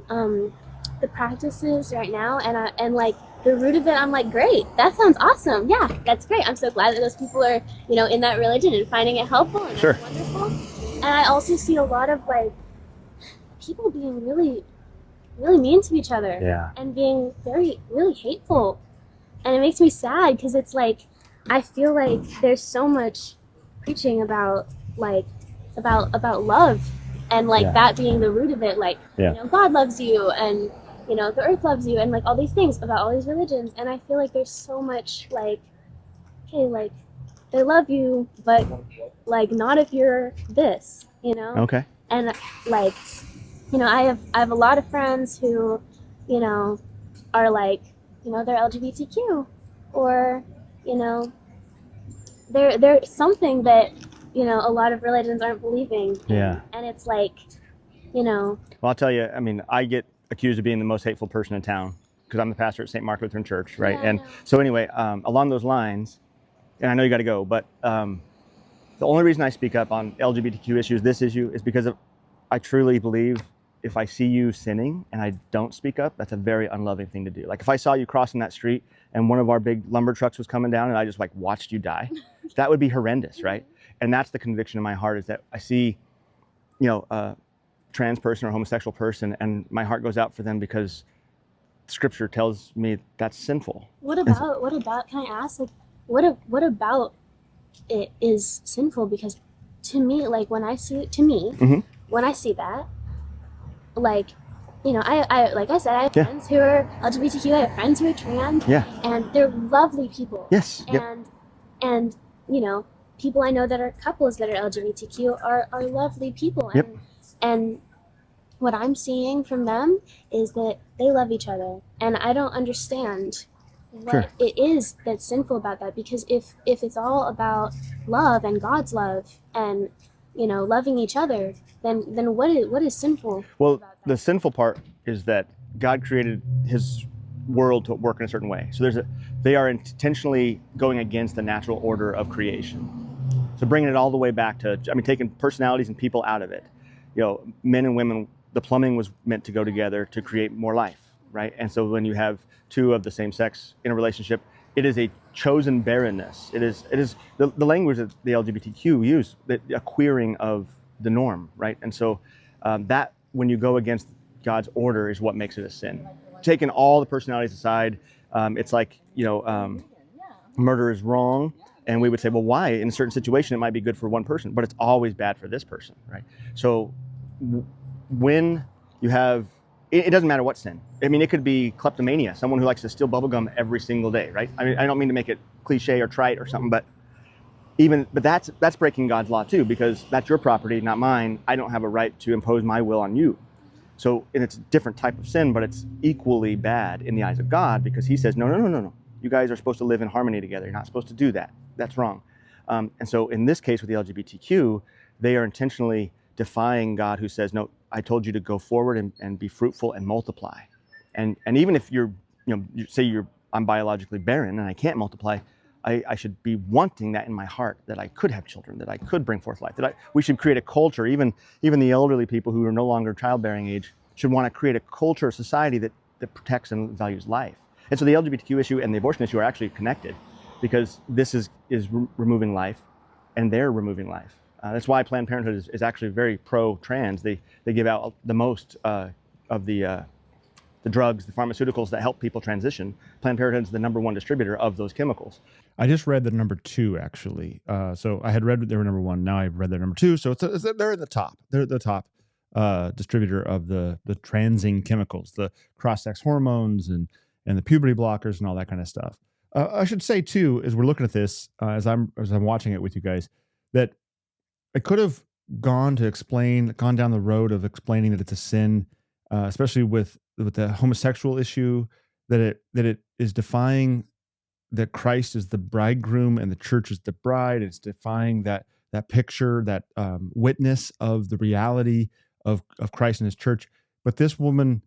the practices right now, and like the root of it, I'm like, great, that sounds awesome. Yeah, that's great. I'm so glad that those people are, in that religion and finding it helpful and Sure. that's wonderful. And I also see a lot of like people being really, really mean to each other. Yeah. And being really hateful. And it makes me sad because it's like, I feel like there's so much preaching about love, and like that being the root of it, like, God loves you, and, the earth loves you, and like all these things about all these religions. And I feel like there's so much like, okay, like they love you, but like not if you're this, Okay. And like, I have a lot of friends who, are like, they're LGBTQ, or, they're something that, a lot of religions aren't believing. Yeah. And it's like, Well, I'll tell you, I mean, I get accused of being the most hateful person in town because I'm the pastor at St. Mark Lutheran Church, right? Yeah, I and know. so anyway, along those lines, and I know you got to go, but the only reason I speak up on LGBTQ issues, this issue, is because I truly believe if I see you sinning and I don't speak up, that's a very unloving thing to do. Like if I saw you crossing that street and one of our big lumber trucks was coming down and I just like watched you die, that would be horrendous, right? And that's the conviction in my heart, is that I see, a trans person or homosexual person, and my heart goes out for them because Scripture tells me that's sinful. what about, can I ask, like, what about it is sinful? Because to me, like when I see that, like, I like I said, I have friends who are LGBTQ, I have friends who are trans, and they're lovely people. Yes. And people I know that are couples that are LGBTQ are lovely people. And what I'm seeing from them is that they love each other, and I don't understand what it is that's sinful about that. Because if it's all about love and God's love and loving each other, then what is sinful? Well, about that? the sinful part is that God created His world to work in a certain way. So they are intentionally going against the natural order of creation. So bringing it all the way back to, taking personalities and people out of it. Men and women, the plumbing was meant to go together to create more life, right? And so when you have two of the same sex in a relationship, it is a chosen barrenness. It is the language that the LGBTQ use, a queering of the norm, right? And so that, when you go against God's order, is what makes it a sin. Taking all the personalities aside, it's like, murder is wrong. And we would say, well, why? In a certain situation, it might be good for one person, but it's always bad for this person, right? So when you have, it doesn't matter what sin. It could be kleptomania, someone who likes to steal bubblegum every single day, right? I don't mean to make it cliche or trite or something, but that's breaking God's law too, because that's your property, not mine. I don't have a right to impose my will on you. So, and it's a different type of sin, but it's equally bad in the eyes of God, because He says, no. You guys are supposed to live in harmony together. You're not supposed to do that. That's wrong. And so in this case with the LGBTQ, they are intentionally defying God, who says, no, I told you to go forward and be fruitful and multiply. And even if you're, you say I'm biologically barren and I can't multiply, I should be wanting that in my heart, that I could have children, that I could bring forth life, we should create a culture, even the elderly people who are no longer childbearing age should want to create a culture, a society that protects and values life. And so the LGBTQ issue and the abortion issue are actually connected, because this is removing life and they're removing life. That's why Planned Parenthood is actually very pro-trans. They give out the most of the drugs, the pharmaceuticals that help people transition. Planned Parenthood is the #1 distributor of those chemicals. I just read the #2 actually. So I had read they were #1. Now I've read their #2. So they're in the top. They're the top distributor of the transing chemicals, the cross-sex hormones and the puberty blockers and all that kind of stuff. I should say too, as we're looking at this, as I'm watching it with you guys, that I could have gone down the road of explaining that it's a sin, especially with the homosexual issue, that it is defying that Christ is the bridegroom and the church is the bride. It's defying that picture, that witness of the reality of Christ and his church. But this woman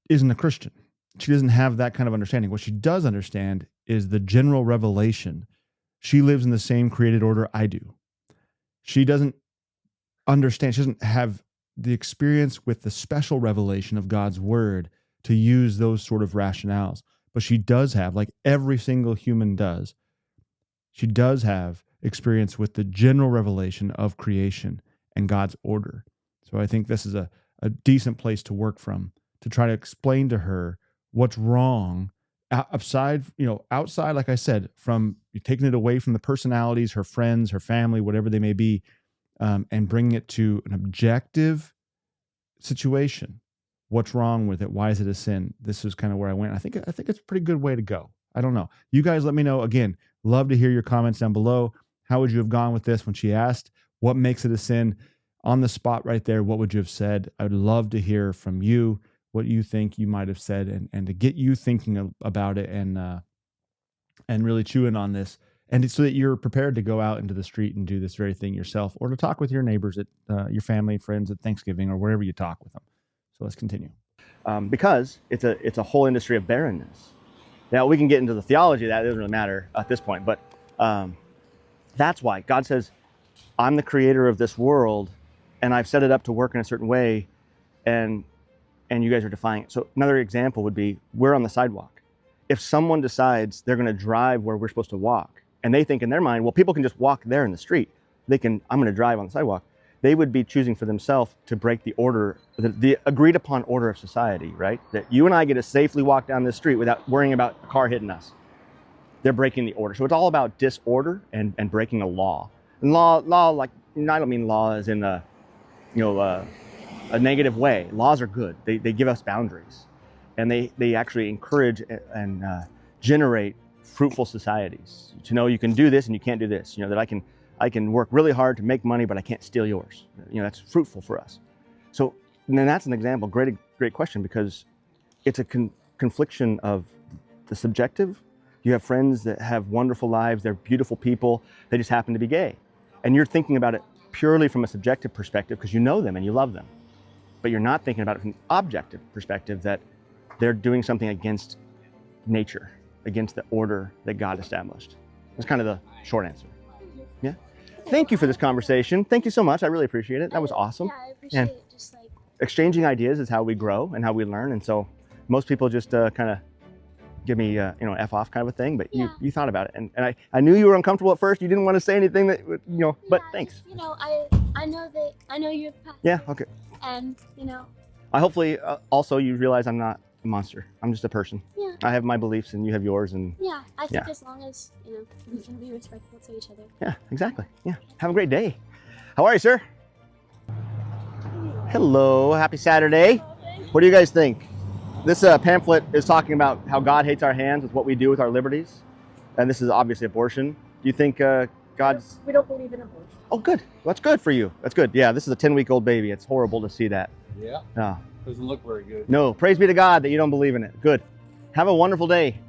isn't a Christian. She doesn't have that kind of understanding. What she does understand is the general revelation. She lives in the same created order I do. She doesn't understand. She doesn't have the experience with the special revelation of God's word to use those sort of rationales. But she does have, like every single human does, she does have experience with the general revelation of creation and God's order. So I think this is a decent place to work from, to try to explain to her what's wrong outside, like I said, from taking it away from the personalities, her friends, her family, whatever they may be, and bringing it to an objective situation. What's wrong with it? Why is it a sin? This is kind of where I went. I think it's a pretty good way to go. I don't know. You guys let me know. Again, love to hear your comments down below. How would you have gone with this when she asked, what makes it a sin? On the spot right there, what would you have said? I would love to hear from you, what you think you might have said, and to get you thinking about it and really chewing on this, and so that you're prepared to go out into the street and do this very thing yourself, or to talk with your neighbors at your family, friends at Thanksgiving, or wherever you talk with them. So let's continue. Because it's a whole industry of barrenness. Now we can get into the theology of that. It doesn't really matter at this point, but that's why God says, I'm the creator of this world, and I've set it up to work in a certain way, and you guys are defying it. So another example would be, we're on the sidewalk. If someone decides they're going to drive where we're supposed to walk, and they think in their mind, well, people can just walk there in the street, I'm going to drive on the sidewalk, they would be choosing for themselves to break the order, the agreed upon order of society, right? That you and I get to safely walk down this street without worrying about a car hitting us. They're breaking the order. So it's all about disorder and breaking a law. And law, like, I don't mean law as in a negative way. Laws are good. They give us boundaries, and they actually encourage and generate fruitful societies. To know you can do this and you can't do this. That I can work really hard to make money, but I can't steal yours. That's fruitful for us. So then that's an example. Great question, because it's a confliction of the subjective. You have friends that have wonderful lives. They're beautiful people. They just happen to be gay, and you're thinking about it purely from a subjective perspective because you know them and you love them. But you're not thinking about it from an objective perspective, that they're doing something against nature, against the order that God established. That's kind of the short answer. Yeah. Thank you for this conversation. Thank you so much. I really appreciate it. That was awesome. Yeah, I appreciate it. Just like exchanging ideas is how we grow and how we learn. And so most people just kind of give me F off kind of a thing, but Yeah. you thought about it. And I knew you were uncomfortable at first. You didn't want to say anything that, but yeah, thanks. just, I know you're pastor. Yeah. Okay. And I hopefully also you realize I'm not a monster. I'm just a person. Yeah. I have my beliefs and you have yours, and yeah, I think Yeah. as long as we can be respectful to each other. yeah, exactly. Yeah. Have a great day. How are you, sir? Hello. Happy Saturday. What do you guys think? This pamphlet is talking about how God hates our hands with what we do with our liberties, and this is obviously abortion. Do you think God's? We don't believe in abortion. Oh, good. Well, that's good for you. That's good. Yeah, this is a 10-week-old baby. It's horrible to see that. Yeah, No. doesn't look very good. No. Praise be to God that you don't believe in it. Good. Have a wonderful day.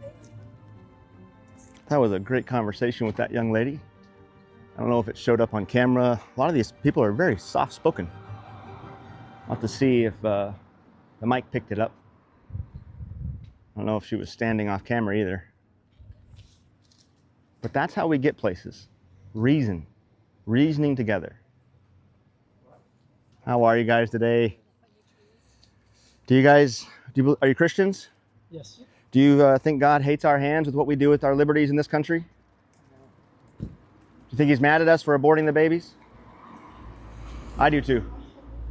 That was a great conversation with that young lady. I don't know if it showed up on camera. A lot of these people are very soft-spoken. I'll have to see if the mic picked it up. I don't know if she was standing off camera either. But that's how we get places. Reasoning together. How are you guys today? Are you Christians? Yes. Do you think God hates our hands with what we do with our liberties in this country? Do you think he's mad at us for aborting the babies? I do too.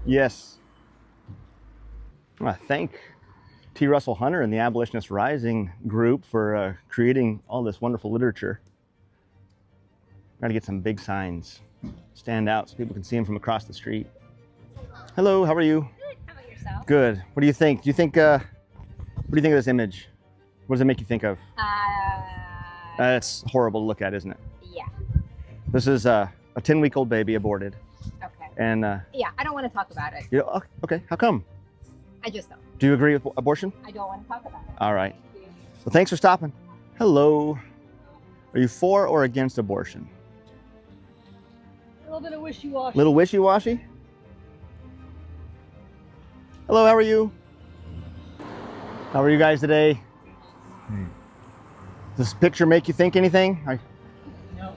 Yes. I want to thank T. Russell Hunter and the Abolitionist Rising group for creating all this wonderful literature. Got to get some big signs, stand out so people can see them from across the street. Hello, how are you? Good. How about yourself? Good. What do you think? What do you think of this image? What does it make you think of? It's horrible to look at, isn't it? Yeah. This is a 10-week-old baby aborted. Okay. And Yeah, I don't want to talk about it. okay, how come? I just don't. Do you agree with abortion? I don't want to talk about it. All right. Well, thanks for stopping. Hello. Are you for or against abortion? A little bit of wishy-washy. Little wishy-washy? Hello, how are you? How are you guys today? Does this picture make you think anything? No.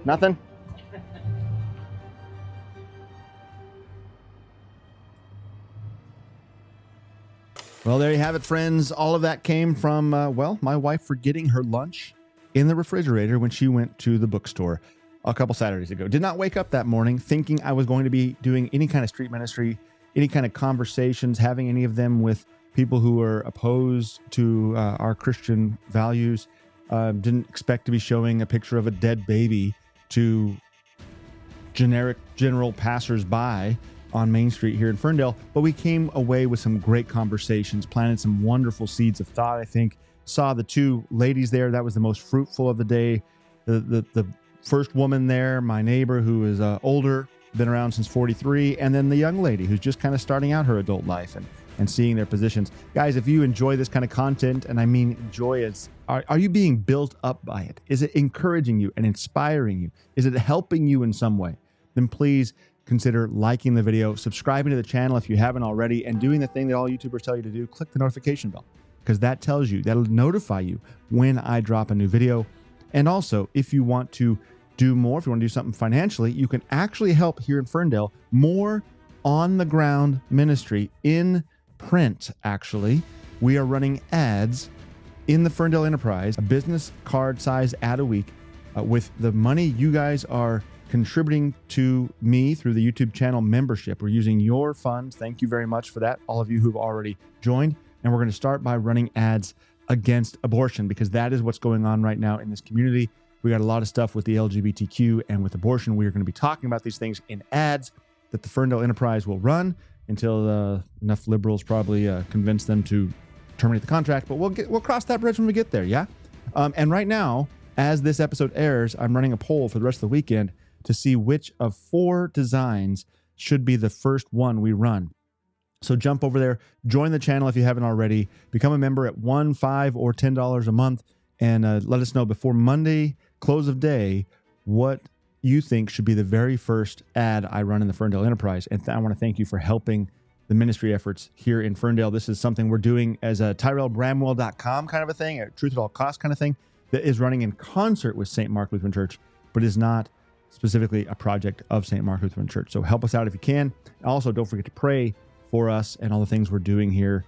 Nothing? Well, there you have it, friends. All of that came from, my wife forgetting her lunch in the refrigerator when she went to the bookstore a couple Saturdays ago. Did not wake up that morning thinking I was going to be doing any kind of street ministry, any kind of conversations, having any of them with people who are opposed to our Christian values. Didn't expect to be showing a picture of a dead baby to general passersby on Main Street here in Ferndale, but we came away with some great conversations, planted some wonderful seeds of thought. I think saw the two ladies there. That was the most fruitful of the day. The first woman there, my neighbor, who is older, been around since 43, and then the young lady who's just kind of starting out her adult life and seeing their positions. Guys, if you enjoy this kind of content, and I mean enjoy it, are you being built up by it? Is it encouraging you and inspiring you? Is it helping you in some way? Then please consider liking the video, subscribing to the channel if you haven't already, and doing the thing that all YouTubers tell you to do, click the notification bell, because that'll notify you when I drop a new video. And also, if you want to do more, if you want to do something financially, you can actually help here in Ferndale, more on the ground ministry in print. Actually, we are running ads in the Ferndale Enterprise, a business card size ad a week, with the money you guys are contributing to me through the YouTube channel membership. We're using your funds. Thank you very much for that, all of you who've already joined. And we're going to start by running ads against abortion, because that is what's going on right now in this community. We got a lot of stuff with the LGBTQ and with abortion. We are going to be talking about these things in ads that the Ferndale Enterprise will run until enough liberals probably convince them to terminate the contract. But we'll cross that bridge when we get there, yeah? And right now, as this episode airs, I'm running a poll for the rest of the weekend to see which of 4 designs should be the first one we run. So jump over there, join the channel if you haven't already, become a member at $1, $5, or $10 a month, and let us know before Monday, close of day, what you think should be the very first ad I run in the Ferndale Enterprise. And I want to thank you for helping the ministry efforts here in Ferndale. This is something we're doing as a TyrelBramwell.com kind of a thing, a truth at all costs kind of thing, that is running in concert with St. Mark Lutheran Church, but is not specifically a project of St. Mark Lutheran Church. So help us out if you can. Also, don't forget to pray for us and all the things we're doing here,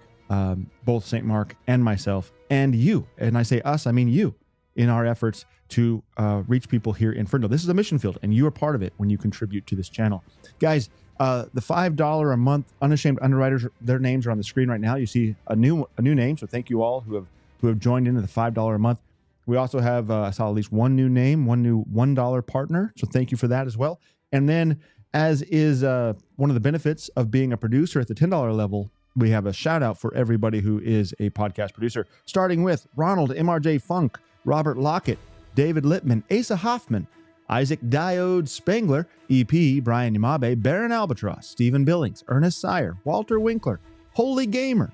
both St. Mark and myself and you. And I say us, I mean you, in our efforts to reach people here in Ferndale. This is a mission field, and you are part of it when you contribute to this channel. Guys, the $5 a month Unashamed Underwriters, their names are on the screen right now. You see a new name, so thank you all who have joined into the $5 a month. We also have, I saw at least one new name, one new $1 partner. So thank you for that as well. And then, as is one of the benefits of being a producer at the $10 level, we have a shout out for everybody who is a podcast producer, starting with Ronald, MRJ Funk, Robert Lockett, David Littman, Asa Hoffman, Isaac Diode Spangler, EP, Brian Yamabe, Baron Albatross, Stephen Billings, Ernest Sire, Walter Winkler, Holy Gamer,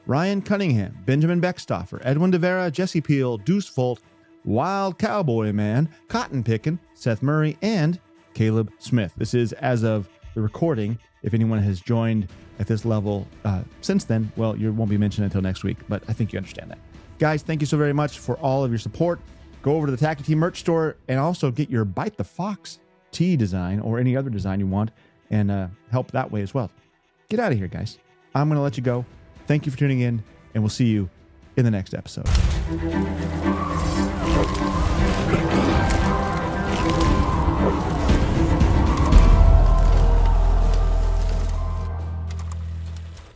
Ryan Cunningham, Benjamin Beckstoffer, Edwin De Vera, Jesse Peel, Deuce Folt, Wild Cowboy Man, Cotton Pickin', Seth Murray, and Caleb Smith. This is as of the recording. If anyone has joined at this level since then, well, you won't be mentioned until next week, but I think you understand that. Guys, thank you so very much for all of your support. Go over to the Tacky Tea merch store and also get your Bite the Fox tee design or any other design you want and help that way as well. Get out of here, guys. I'm going to let you go. Thank you for tuning in, and we'll see you in the next episode.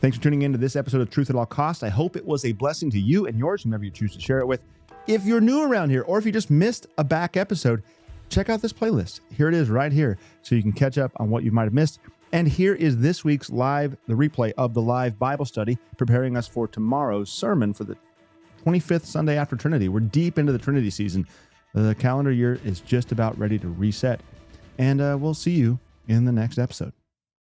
Thanks for tuning in to this episode of Truth at All Costs. I hope it was a blessing to you and yours, whomever you choose to share it with. If you're new around here, or if you just missed a back episode, check out this playlist. Here it is right here, so you can catch up on what you might have missed. And here is this week's the replay of the live Bible study, preparing us for tomorrow's sermon for the 25th Sunday after Trinity. We're deep into the Trinity season. The calendar year is just about ready to reset. And we'll see you in the next episode.